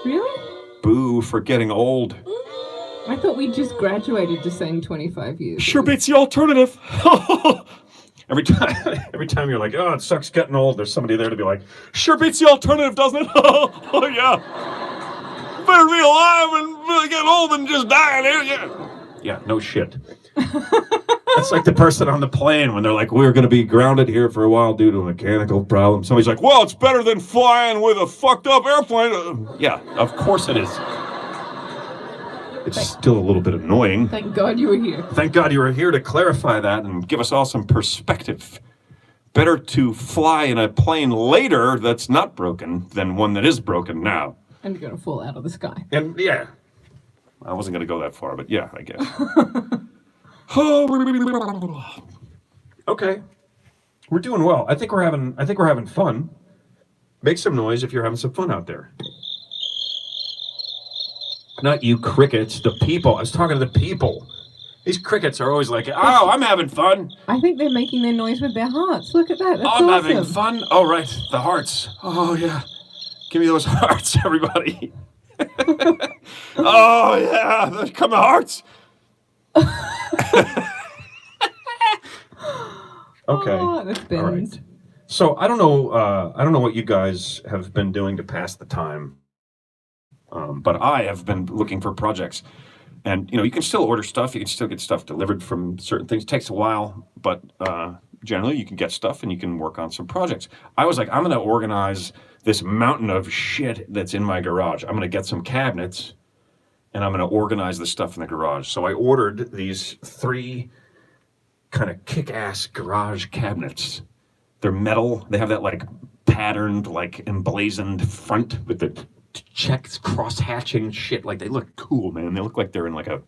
Really? Boo for getting old. I thought we just graduated to saying 25 years. Sure beats the alternative. Every time you're like, oh, it sucks getting old, there's somebody there to be like, Sure beats the alternative, doesn't it? Oh, yeah. Better be alive and really get old than just die. yeah, no shit. That's like the person on the plane when they're like, we're going to be grounded here for a while due to a mechanical problem. Somebody's like, Well, it's better than flying with a fucked up airplane. yeah, of course it is. It's still a little bit annoying. Thank God you were here. Thank God you were here to clarify that and give us all some perspective. Better to fly in a plane later that's not broken than one that is broken now. And you're going to fall out of the sky. And yeah, I wasn't going to go that far, but yeah, I guess. Okay, we're doing well. I think we're having fun. Make some noise if you're having some fun out there. Not you crickets, the people. I was talking to the people. These crickets are always like, oh, I'm having fun. I think they're making their noise with their hearts. Look at that. That's I'm awesome. having fun. Oh, right, the hearts. Oh, yeah. Give me those hearts, everybody. Oh, yeah, there come the hearts. Okay. Oh, that's all Ben's. right. So I don't know what you guys have been doing to pass the time. But I have been looking for projects, and you can still order stuff. You can still get stuff delivered from certain things. It takes a while, but generally you can get stuff and you can work on some projects. I was like, I'm going to organize this mountain of shit that's in my garage. I'm going to get some cabinets, and I'm going to organize the stuff in the garage. So I ordered these 3 kind of kick-ass garage cabinets. They're metal. They have that like patterned, like emblazoned front with the checks, cross-hatching shit. Like they look cool, man. They look like they're in like a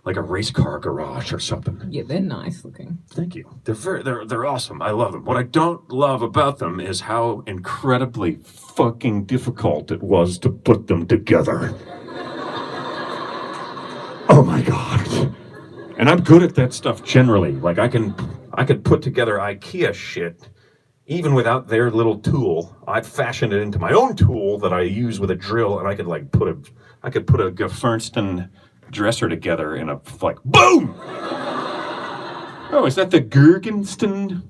race car garage or something. Yeah, they're nice looking. Thank you. They're awesome. I love them. What I don't love about them is how incredibly fucking difficult it was to put them together. Oh my god. And I'm good at that stuff generally. Like I could put together IKEA shit even without their little tool. I've fashioned it into my own tool that I use with a drill, and I could like put a Gefernsten dresser together in a like boom. Oh, is that the Gergensten?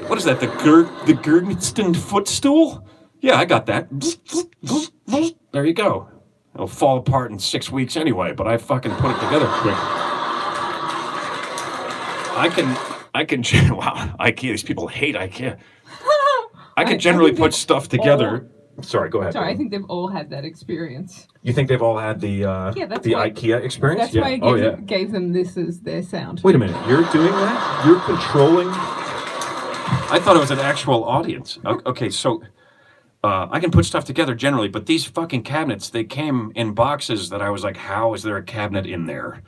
What is that? The Gergensten footstool? Yeah, I got that. There you go. It'll fall apart in 6 weeks anyway, but I fucking put it together quick. I can, wow, IKEA, these people hate IKEA. I can generally put stuff together. Sorry, go ahead. Sorry, I think they've all had that experience. You think they've all had the IKEA experience? That's why I gave them this as their sound. Wait a minute, you're doing that? You're controlling? I thought it was an actual audience. Okay, so I can put stuff together generally, but these fucking cabinets, they came in boxes that I was like, how is there a cabinet in there?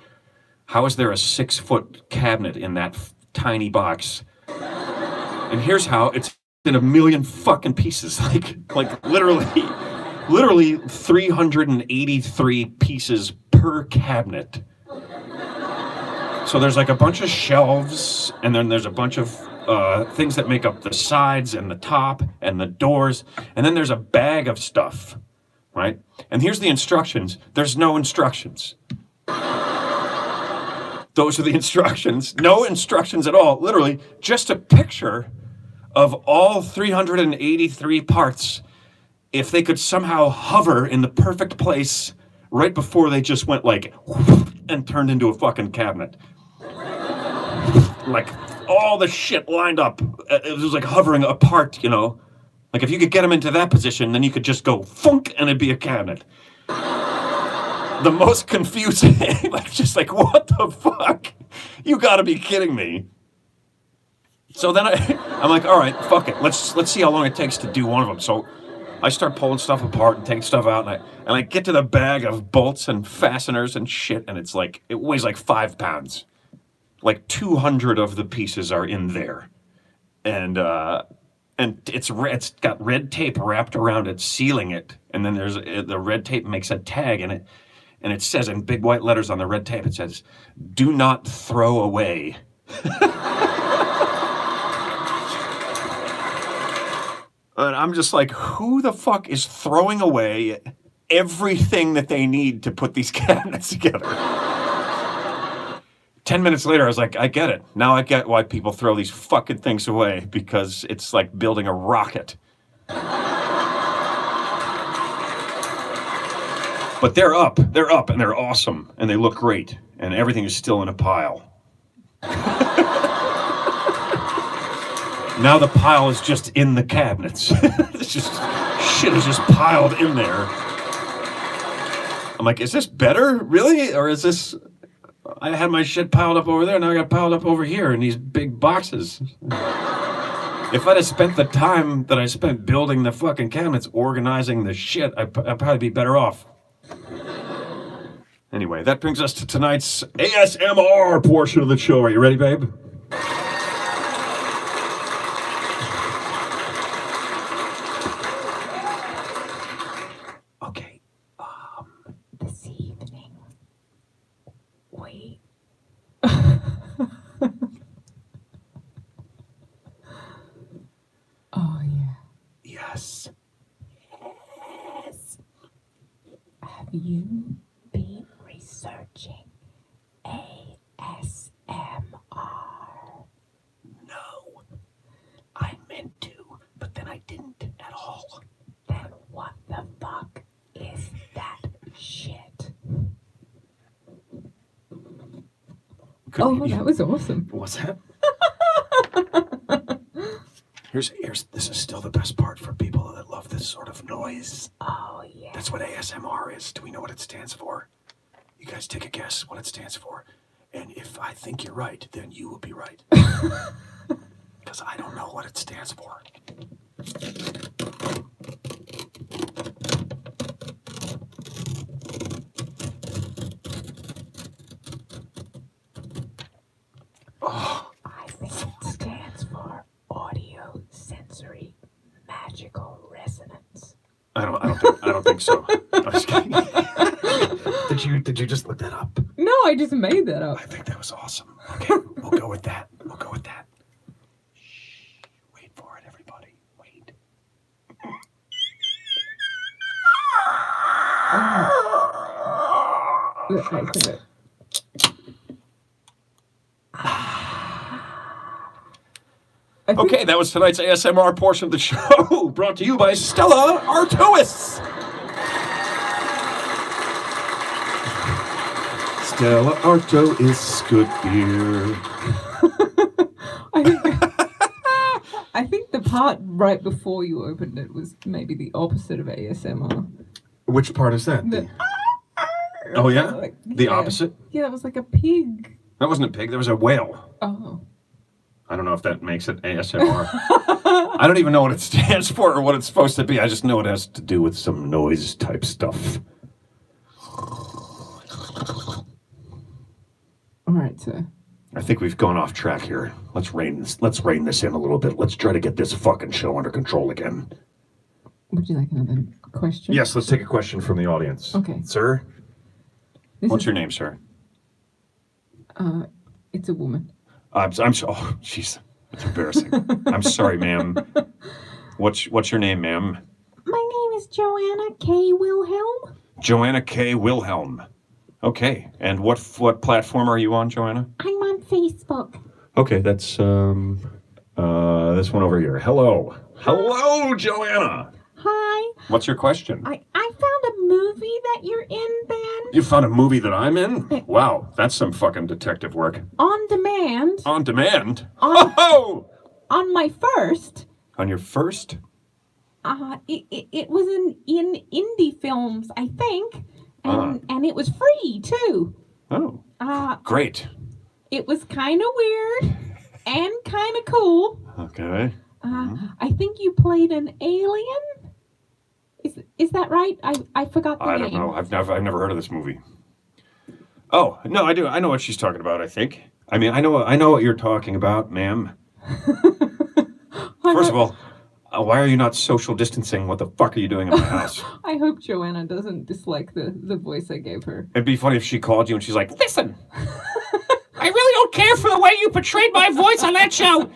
How is there a 6-foot cabinet in that tiny box? And here's how: it's in a million fucking pieces, like literally 383 pieces per cabinet. So there's like a bunch of shelves, and then there's a bunch of things that make up the sides and the top and the doors, and then there's a bag of stuff, right? And here's the instructions. There's no instructions. Those are the instructions. No instructions at all. Literally, just a picture of all 383 parts. If they could somehow hover in the perfect place right before they just went like and turned into a fucking cabinet. Like all the shit lined up. It was like hovering apart, Like if you could get them into that position, then you could just go funk and it'd be a cabinet. The most confusing, like what the fuck? You gotta be kidding me. So then I'm like, all right, fuck it. Let's see how long it takes to do one of them. So I start pulling stuff apart and taking stuff out, and I get to the bag of bolts and fasteners and shit, and it weighs like 5 pounds. Like 200 of the pieces are in there, and it's got red tape wrapped around it, sealing it, and then the red tape makes a tag in it. And it says in big white letters on the red tape, it says, "Do not throw away." And I'm just like, who the fuck is throwing away everything that they need to put these cabinets together. 10 minutes later, I was like, I get it. Now I get why people throw these fucking things away, because it's like building a rocket. But they're up, and they're awesome, and they look great, and everything is still in a pile. Now the pile is just in the cabinets. It's just, shit is just piled in there. I'm like, is this better, really? Or is this, I had my shit piled up over there, now I got piled up over here in these big boxes. If I'd have spent the time that I spent building the fucking cabinets, organizing the shit, I'd probably be better off. Anyway, that brings us to tonight's ASMR portion of the show. Are you ready, babe? Okay. This evening, we... Oh, yeah. Yes. Yes. Have you been researching ASMR? No. I meant to, but then I didn't at all. Then what the fuck is that shit? That was awesome. What's that? This is still the best part for people that love this sort of noise. Oh, yeah. That's what ASMR is. Do we know what it stands for? You guys take a guess what it stands for. And if I think you're right, then you will be right. Because I don't know what it stands for. Oh. I think it stands for audio sensory magical resonance. I don't think so. I'm just kidding. Did you just look that up? No, I just made that up. I think that was awesome. Okay, we'll go with that. Shh. Wait for it, everybody. Wait. Okay, that was tonight's ASMR portion of the show, brought to you by Stella Artois. Stella Artois good beer. I think the part right before you opened it was maybe the opposite of ASMR. Which part is that? Oh, yeah? The opposite? Yeah, it was like a pig. That wasn't a pig, that was a whale. Oh. I don't know if that makes it ASMR. I don't even know what it stands for or what it's supposed to be. I just know it has to do with some noise type stuff. All right, sir. I think we've gone off track here. Let's rein this in a little bit. Let's try to get this fucking show under control again. Would you like another question? Yes, let's take a question from the audience. Okay. Sir? What's your name, sir? It's a woman. I'm sorry. Oh, jeez. That's embarrassing. I'm sorry, ma'am. What's your name, ma'am? My name is Joanna K. Wilhelm. Joanna K. Wilhelm. Okay. And what platform are you on, Joanna? I'm on Facebook. Okay, that's this one over here. Hello. Hello, Joanna. Hi. What's your question? I found a movie that you're in, Ben. You found a movie that I'm in? Wow, that's some fucking detective work. On demand. On demand? On on my first. On your first? It was in indie films, I think. And it was free too. Oh. Great. It was kind of weird and kind of cool. Okay. I think you played an alien. Is that right? I forgot the name. I don't know. I've never heard of this movie. Oh, no, I do. I know what she's talking about, I think. I mean, I know what you're talking about, ma'am. First of all, why are you not social distancing? What the fuck are you doing in my house? I hope Joanna doesn't dislike the voice I gave her. It'd be funny if she called you and she's like, listen, I really don't care for the way you portrayed my voice on that show.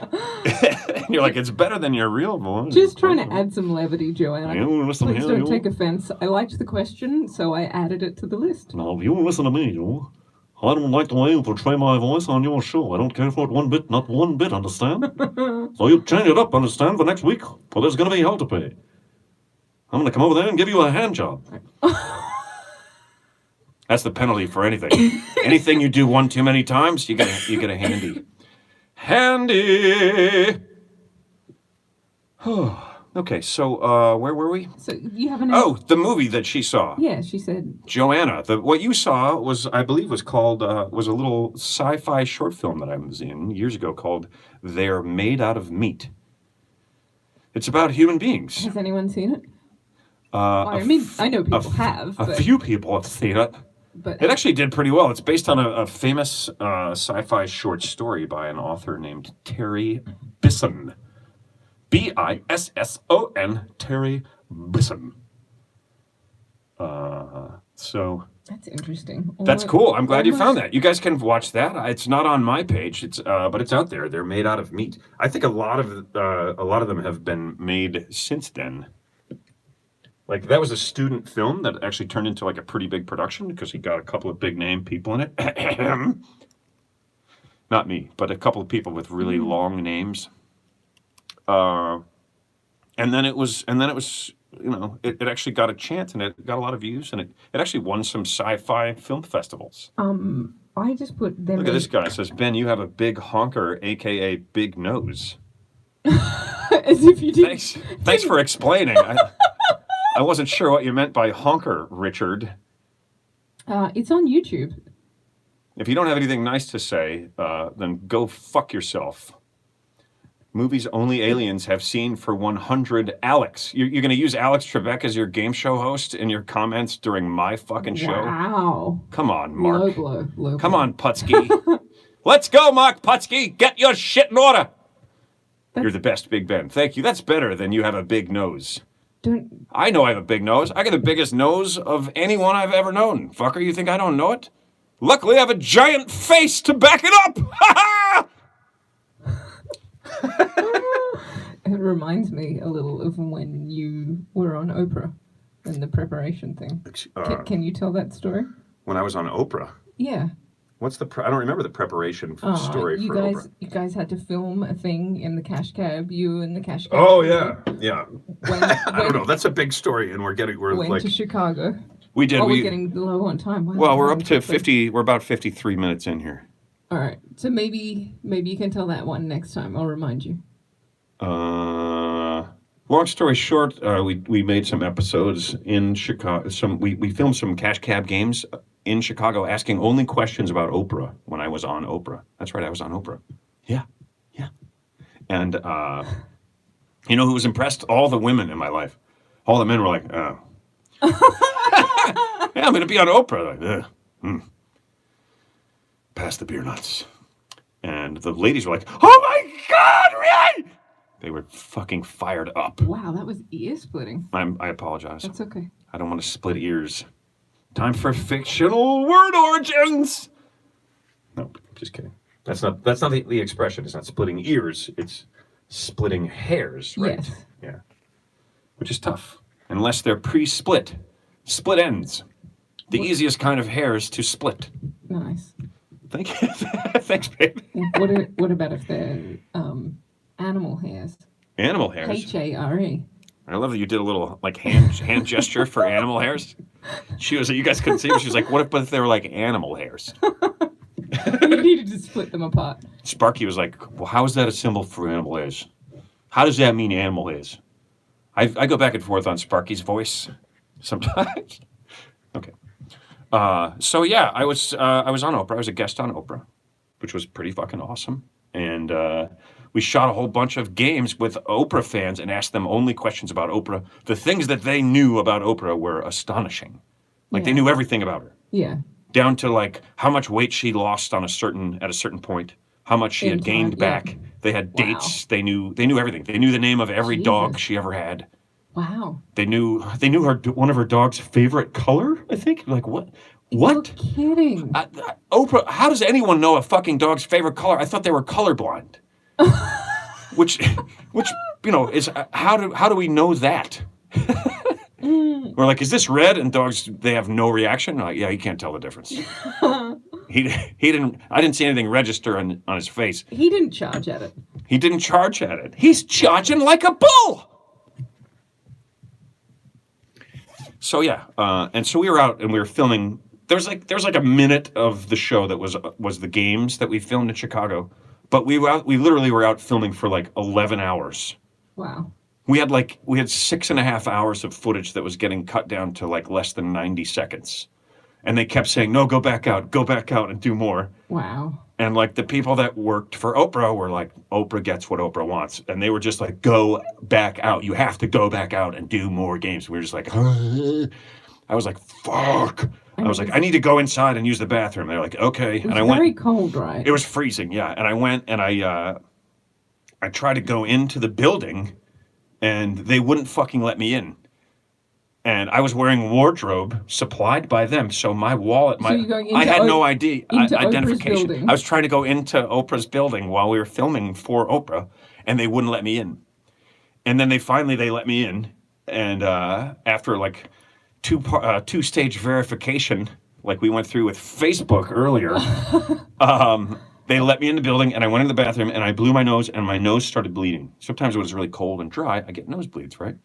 You're like, it's better than your real voice. Just trying to add some levity, Joanna. You listen Please here, don't you. take offense. I liked the question, so I added it to the list. Now, you listen to me, you. I don't like the way you portray my voice on your show. I don't care for it one bit, not one bit, understand? So you change it up, understand, for next week, or there's going to be hell to pay. I'm going to come over there and give you a hand job. That's the penalty for anything. Anything you do one too many times, you get a handy. Handy! Okay, so where were we? So you have an... Oh, the movie that she saw. Yeah, she said... Joanna. What you saw was, I believe, was called, was a little sci-fi short film that I was in years ago called They're Made Out of Meat. It's about human beings. Has anyone seen it? I mean, I know people have, A but... few people have seen it. But It actually did pretty well. It's based on a famous sci-fi short story by an author named Terry Bisson. Bisson. Terry Bisson. So that's interesting. that's cool. I'm glad you found that. You guys can watch that. It's not on my page. It's but it's out there. They're made out of meat. I think a lot of them have been made since then. Like that was a student film that actually turned into like a pretty big production because he got a couple of big name people in it. Not me, but a couple of people with really long names. And then it was, you know, it actually got a chance and it got a lot of views and it actually won some sci-fi film festivals. I just put them... Look at this guy. It says, Ben, you have a big honker, aka big nose. As if you did. Thanks for explaining. I wasn't sure what you meant by honker, Richard. It's on YouTube. If you don't have anything nice to say, then go fuck yourself. Movies only aliens have seen for 100. Alex, you're going to use Alex Trebek as your game show host in your comments during my fucking show? Wow. Come on, Mark. Low blow. Come on, Putski. Let's go, Mark Putski. Get your shit in order. You're the best, Big Ben. Thank you. That's better than you have a big nose. I know I have a big nose. I got the biggest nose of anyone I've ever known. Fucker, you think I don't know it? Luckily, I have a giant face to back it up. Ha ha! It reminds me a little of when you were on Oprah and the preparation thing. Can you tell that story? When I was on Oprah? Yeah. What's the... I don't remember the preparation story for Oprah. You guys had to film a thing in the cash cab, you and the cash cab. Oh, yeah. Yeah. I don't know. When, That's a big story, and we're went like... to Chicago. We did. We're getting low on time. Wow, well, we're up to 50... We're about 53 minutes in here. All right. So maybe you can tell that one next time. I'll remind you. Long story short, we made some episodes in Chicago. We filmed some cash cab games in Chicago, asking only questions about Oprah when I was on Oprah. That's right, I was on Oprah. Yeah. And you know who was impressed? All the women in my life. All the men were like, oh. Yeah, I'm going to be on Oprah. Like, Pass the beer nuts. And the ladies were like, oh my God, really? They were fucking fired up. Wow, that was ear splitting. I apologize. That's okay. I don't want to split ears. Time for fictional word origins. No, just kidding. That's not the expression. It's not splitting ears. It's splitting hairs, right? Yes. Yeah. Which is tough. Unless they're pre-split. Split ends. The easiest kind of hairs to split. Nice. Thank you. Thanks, babe. What about if they're animal hairs? Animal hairs? H-A-R-E. I love that you did a little like hand gesture for animal hairs. You guys couldn't see her. She was like, what if they were like animal hairs? You needed to split them apart. Sparky was like, well, how is that a symbol for animal hairs? How does that mean animal hairs? I go back and forth on Sparky's voice sometimes. Okay. So yeah, I was on Oprah. I was a guest on Oprah, which was pretty fucking awesome. And we shot a whole bunch of games with Oprah fans and asked them only questions about Oprah. The things that they knew about Oprah were astonishing. Like they knew everything about her. Yeah. Down to like how much weight she lost at a certain point, how much she had gained back. They had dates. They knew everything. They knew the name of every dog she ever had. Wow. They knew one of her dog's favorite color, I think. Like what? What? You're kidding. Oprah, how does anyone know a fucking dog's favorite color? I thought they were colorblind. which is how do we know that? We're like, is this red? And dogs, they have no reaction. Like, yeah, he can't tell the difference. he didn't. I didn't see anything register on his face. He didn't charge at it. He didn't charge at it. He's charging like a bull. So yeah, and so we were out and we were filming. There's like a minute of the show that was the games that we filmed in Chicago, but we literally were out filming for like 11 hours. Wow. We had 6.5 hours of footage that was getting cut down to like less than 90 seconds. And they kept saying, no, go back out and do more. Wow. And like the people that worked for Oprah were like, Oprah gets what Oprah wants. And they were just like, go back out. You have to go back out and do more games. We were just like, I was like, fuck. I was like, I need to go inside and use the bathroom. They're like, okay. It was very cold, right? It was freezing, yeah. And I went and I tried to go into the building and they wouldn't fucking let me in. And I was wearing wardrobe supplied by them, so my wallet, I had no ID identification. I was trying to go into Oprah's building while we were filming for Oprah, and they wouldn't let me in. And then they let me in, and after like two-stage verification, like we went through with Facebook earlier, they let me in the building, and I went in the bathroom, and I blew my nose, and my nose started bleeding. Sometimes when it was really cold and dry, I get nosebleeds, right?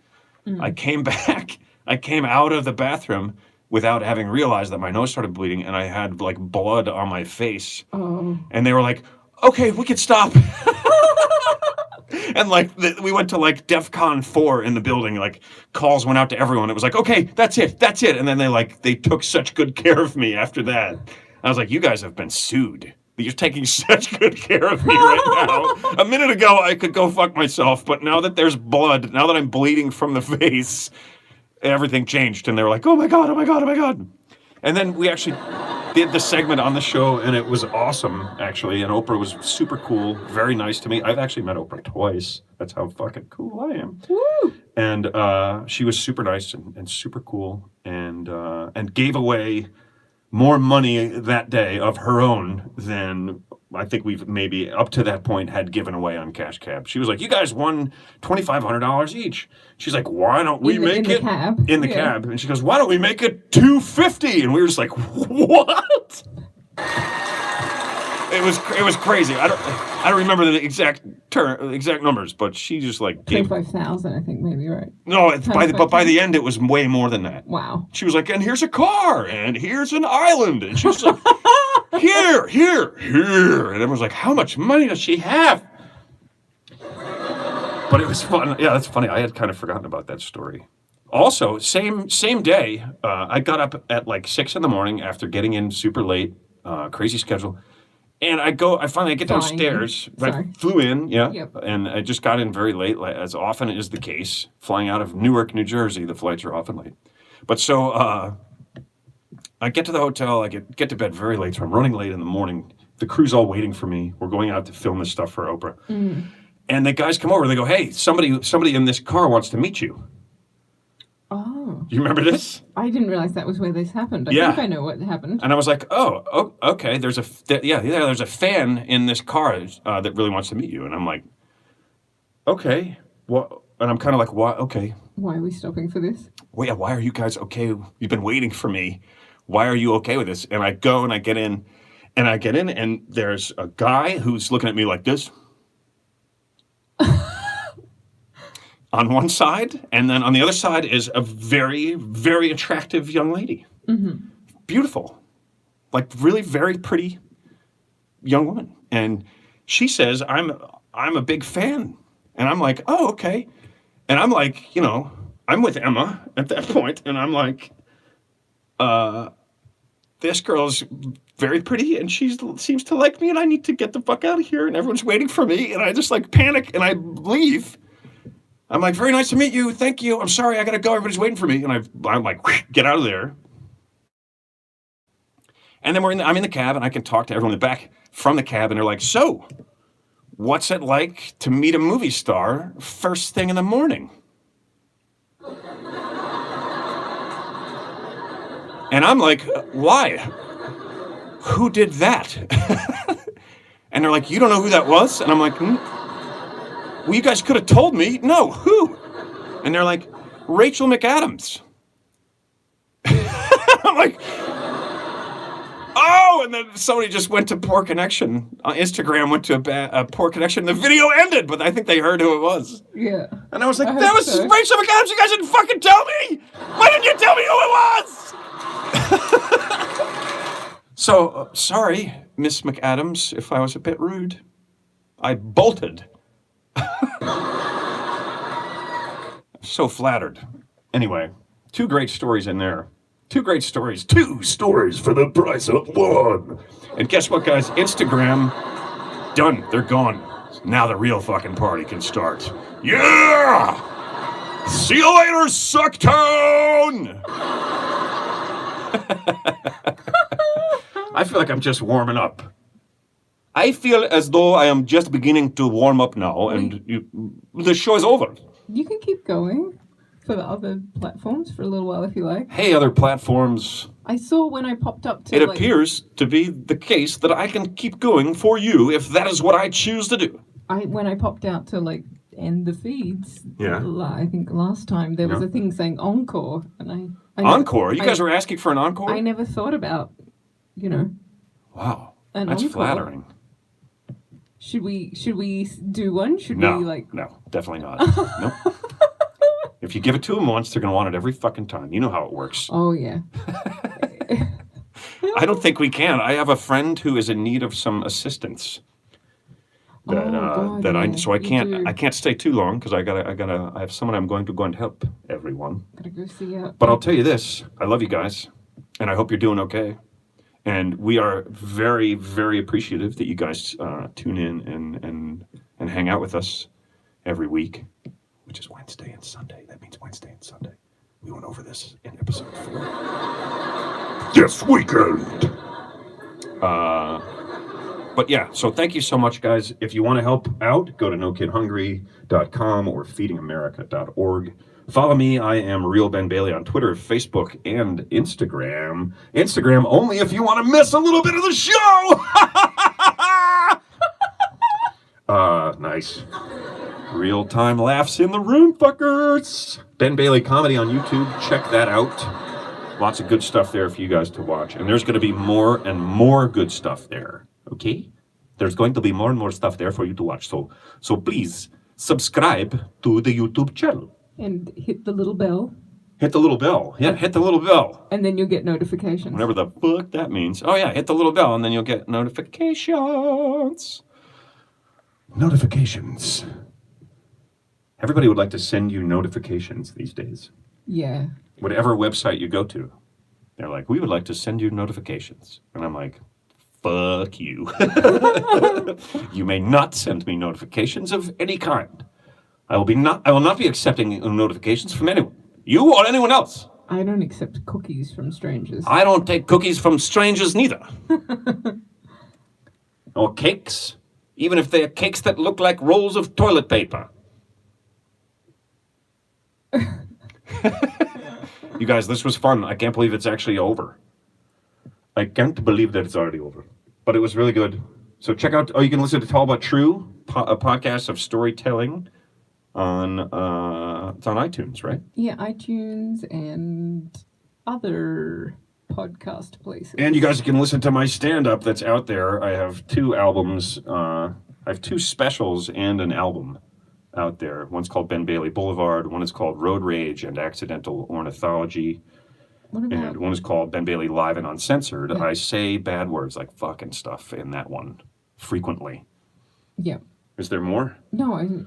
I came back. I came out of the bathroom without having realized that my nose started bleeding, and I had like blood on my face. Oh. And they were like, "Okay, we could stop." And like we went to like DEFCON 4 in the building. Like calls went out to everyone. It was like, "Okay, that's it." And then they took such good care of me after that. I was like, "You guys have been sued. You're taking such good care of me right now." A minute ago, I could go fuck myself, but now that there's blood, now that I'm bleeding from the face, everything changed. And they were like, oh my God. And then we actually did the segment on the show, and it was awesome, actually. And Oprah was super cool, very nice to me. I've actually met Oprah twice. That's how fucking cool I am. Woo! And she was super nice and super cool, and gave away more money that day of her own than I think we've maybe up to that point had given away on Cash Cab. She was like, you guys won $2,500 each. She's like, why don't we make it in the cab? And she goes, why don't we make it $250? And we were just like, what? It was crazy. I don't remember the exact numbers, but she just like 25,000, I think, maybe, right? No, by the end it was way more than that. Wow. She was like, and here's a car, and here's an island, and she was like, here, and everyone's like, how much money does she have? But it was fun. Yeah, that's funny. I had kind of forgotten about that story. Also, same day, I got up at like 6 a.m. after getting in super late, crazy schedule. And I finally get downstairs. I flew in, yeah, yep. And I just got in very late, as often is the case. Flying out of Newark, New Jersey, the flights are often late. But so I get to the hotel, I get to bed very late, so I'm running late in the morning. The crew's all waiting for me. We're going out to film this stuff for Oprah. Mm. And the guys come over, they go, hey, somebody in this car wants to meet you. Oh. Do you remember this? I didn't realize that was where this happened. I think I know what happened. And I was like, oh, okay. There's a fan in this car that really wants to meet you. And I'm like, okay. What? And I'm kind of like, what? Okay. Why are we stopping for this? Well, yeah, why are you guys okay? You've been waiting for me. Why are you okay with this? And I go and I get in, and there's a guy who's looking at me like this. On one side, and then on the other side is a very, very attractive young lady. Mm-hmm. Beautiful. Like really very pretty young woman. And she says, I'm a big fan. And I'm like, oh, okay. And I'm like, I'm with Emma at that point, and I'm like, this girl's very pretty, and she seems to like me, and I need to get the fuck out of here, and everyone's waiting for me, and I just like panic, and I leave. I'm like, very nice to meet you. Thank you. I'm sorry. I got to go. Everybody's waiting for me. And I'm like, get out of there. And then I'm in the cab, and I can talk to everyone in the back from the cab. And they're like, so what's it like to meet a movie star first thing in the morning? And I'm like, why? Who did that? And they're like, you don't know who that was? And I'm like, well, you guys could have told me. No, who? And they're like, Rachel McAdams. I'm like, oh, and then somebody just went to Poor Connection. Instagram went to a Poor Connection. The video ended, but I think they heard who it was. Yeah. And I was like, I that hope was so. Rachel McAdams. You guys didn't fucking tell me. Why didn't you tell me who it was? So, sorry, Miss McAdams, if I was a bit rude. I bolted. So flattered. Anyway, 2 great stories in there. 2 great stories. 2 stories for the price of 1. And guess what, guys? Instagram, done. They're gone. Now the real fucking party can start. Yeah! See you later, Sucktown! I feel like I'm just warming up. I feel as though I am just beginning to warm up now, and the show is over. You can keep going for the other platforms for a little while if you like. Hey, other platforms. I saw when I popped up to It appears to be the case that I can keep going for you if that is what I choose to do. when I popped out to like end the feeds, Yeah. I think last time there was Yeah. a thing saying encore, and I Encore? You guys were asking for an encore? I never thought about, Wow. an That's encore. flattering. Should we do one? Should No, we like? no, definitely not. Nope. If you give it to them once, they're going to want it every fucking time. You know how it works. Oh yeah. I don't think we can. I have a friend who is in need of some assistance. God, I you do. can't stay too long because I have someone I'm going to go and help everyone. Gotta go see out. But I'll tell you this, I love you guys, and I hope you're doing okay. And we are very, very appreciative that you guys tune in and hang out with us every week, which is Wednesday and Sunday. That means Wednesday and Sunday. We went over this in episode 4. This weekend! But yeah, so thank you so much, guys. If you want to help out, go to nokidhungry.com or feedingamerica.org. Follow me. I am Real Ben Bailey on Twitter, Facebook, and Instagram. Instagram only if you want to miss a little bit of the show. Nice. Real-time laughs in the room, fuckers. Ben Bailey Comedy on YouTube. Check that out. Lots of good stuff there for you guys to watch. And there's going to be more and more good stuff there. Okay? There's going to be more and more stuff there for you to watch. So please subscribe to the YouTube channel. And hit the little bell, Hit the little bell. Yeah, hit the little bell. and then you'll get notifications. Whatever the fuck that means. Oh yeah, hit the little bell and then you'll get notifications. Notifications. Everybody would like to send you notifications these days. Yeah. Whatever website you go to, they're like, we would like to send you notifications. And I'm like, fuck you. You may not send me notifications of any kind. I will not be accepting notifications from anyone. You or anyone else. I don't accept cookies from strangers. I don't take cookies from strangers neither. Or cakes, even if they're cakes that look like rolls of toilet paper. You guys, this was fun. I can't believe it's actually over. I can't believe that it's already over. But it was really good. So check out, you can listen to Tall But True, a podcast of storytelling on, it's on iTunes, right? Yeah, iTunes and other podcast places. And you guys can listen to my stand-up that's out there. I have 2 albums. I have 2 specials and an album out there. One's called Ben Bailey Boulevard. One is called Road Rage and Accidental Ornithology. What about And one is called Ben Bailey Live and Uncensored. Yeah. I say bad words like fuck and stuff in that one frequently. Yeah. Is there more? No,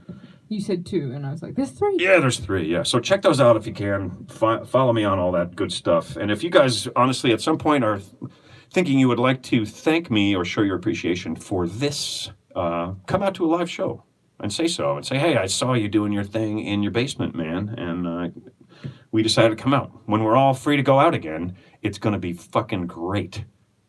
you said 2, and I was like, there's 3. Yeah, there's 3. Yeah, so check those out if you can. Follow me on all that good stuff. And if you guys honestly at some point are thinking you would like to thank me or show your appreciation for this, come out to a live show and say so. And say, hey, I saw you doing your thing in your basement, man. And we decided to come out. When we're all free to go out again, it's going to be fucking great.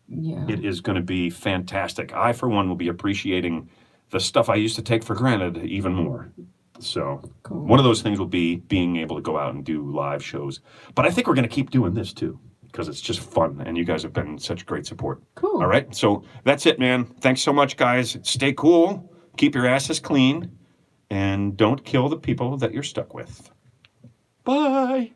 Yeah. It is going to be fantastic. I, for one, will be appreciating the stuff I used to take for granted even more. So Cool. one of those things will be being able to go out and do live shows. But I think we're going to keep doing this too because it's just fun. And you guys have been such great support. Cool. All right. So that's it, man. Thanks so much, guys. Stay cool. Keep your asses clean. And don't kill the people that you're stuck with. Bye.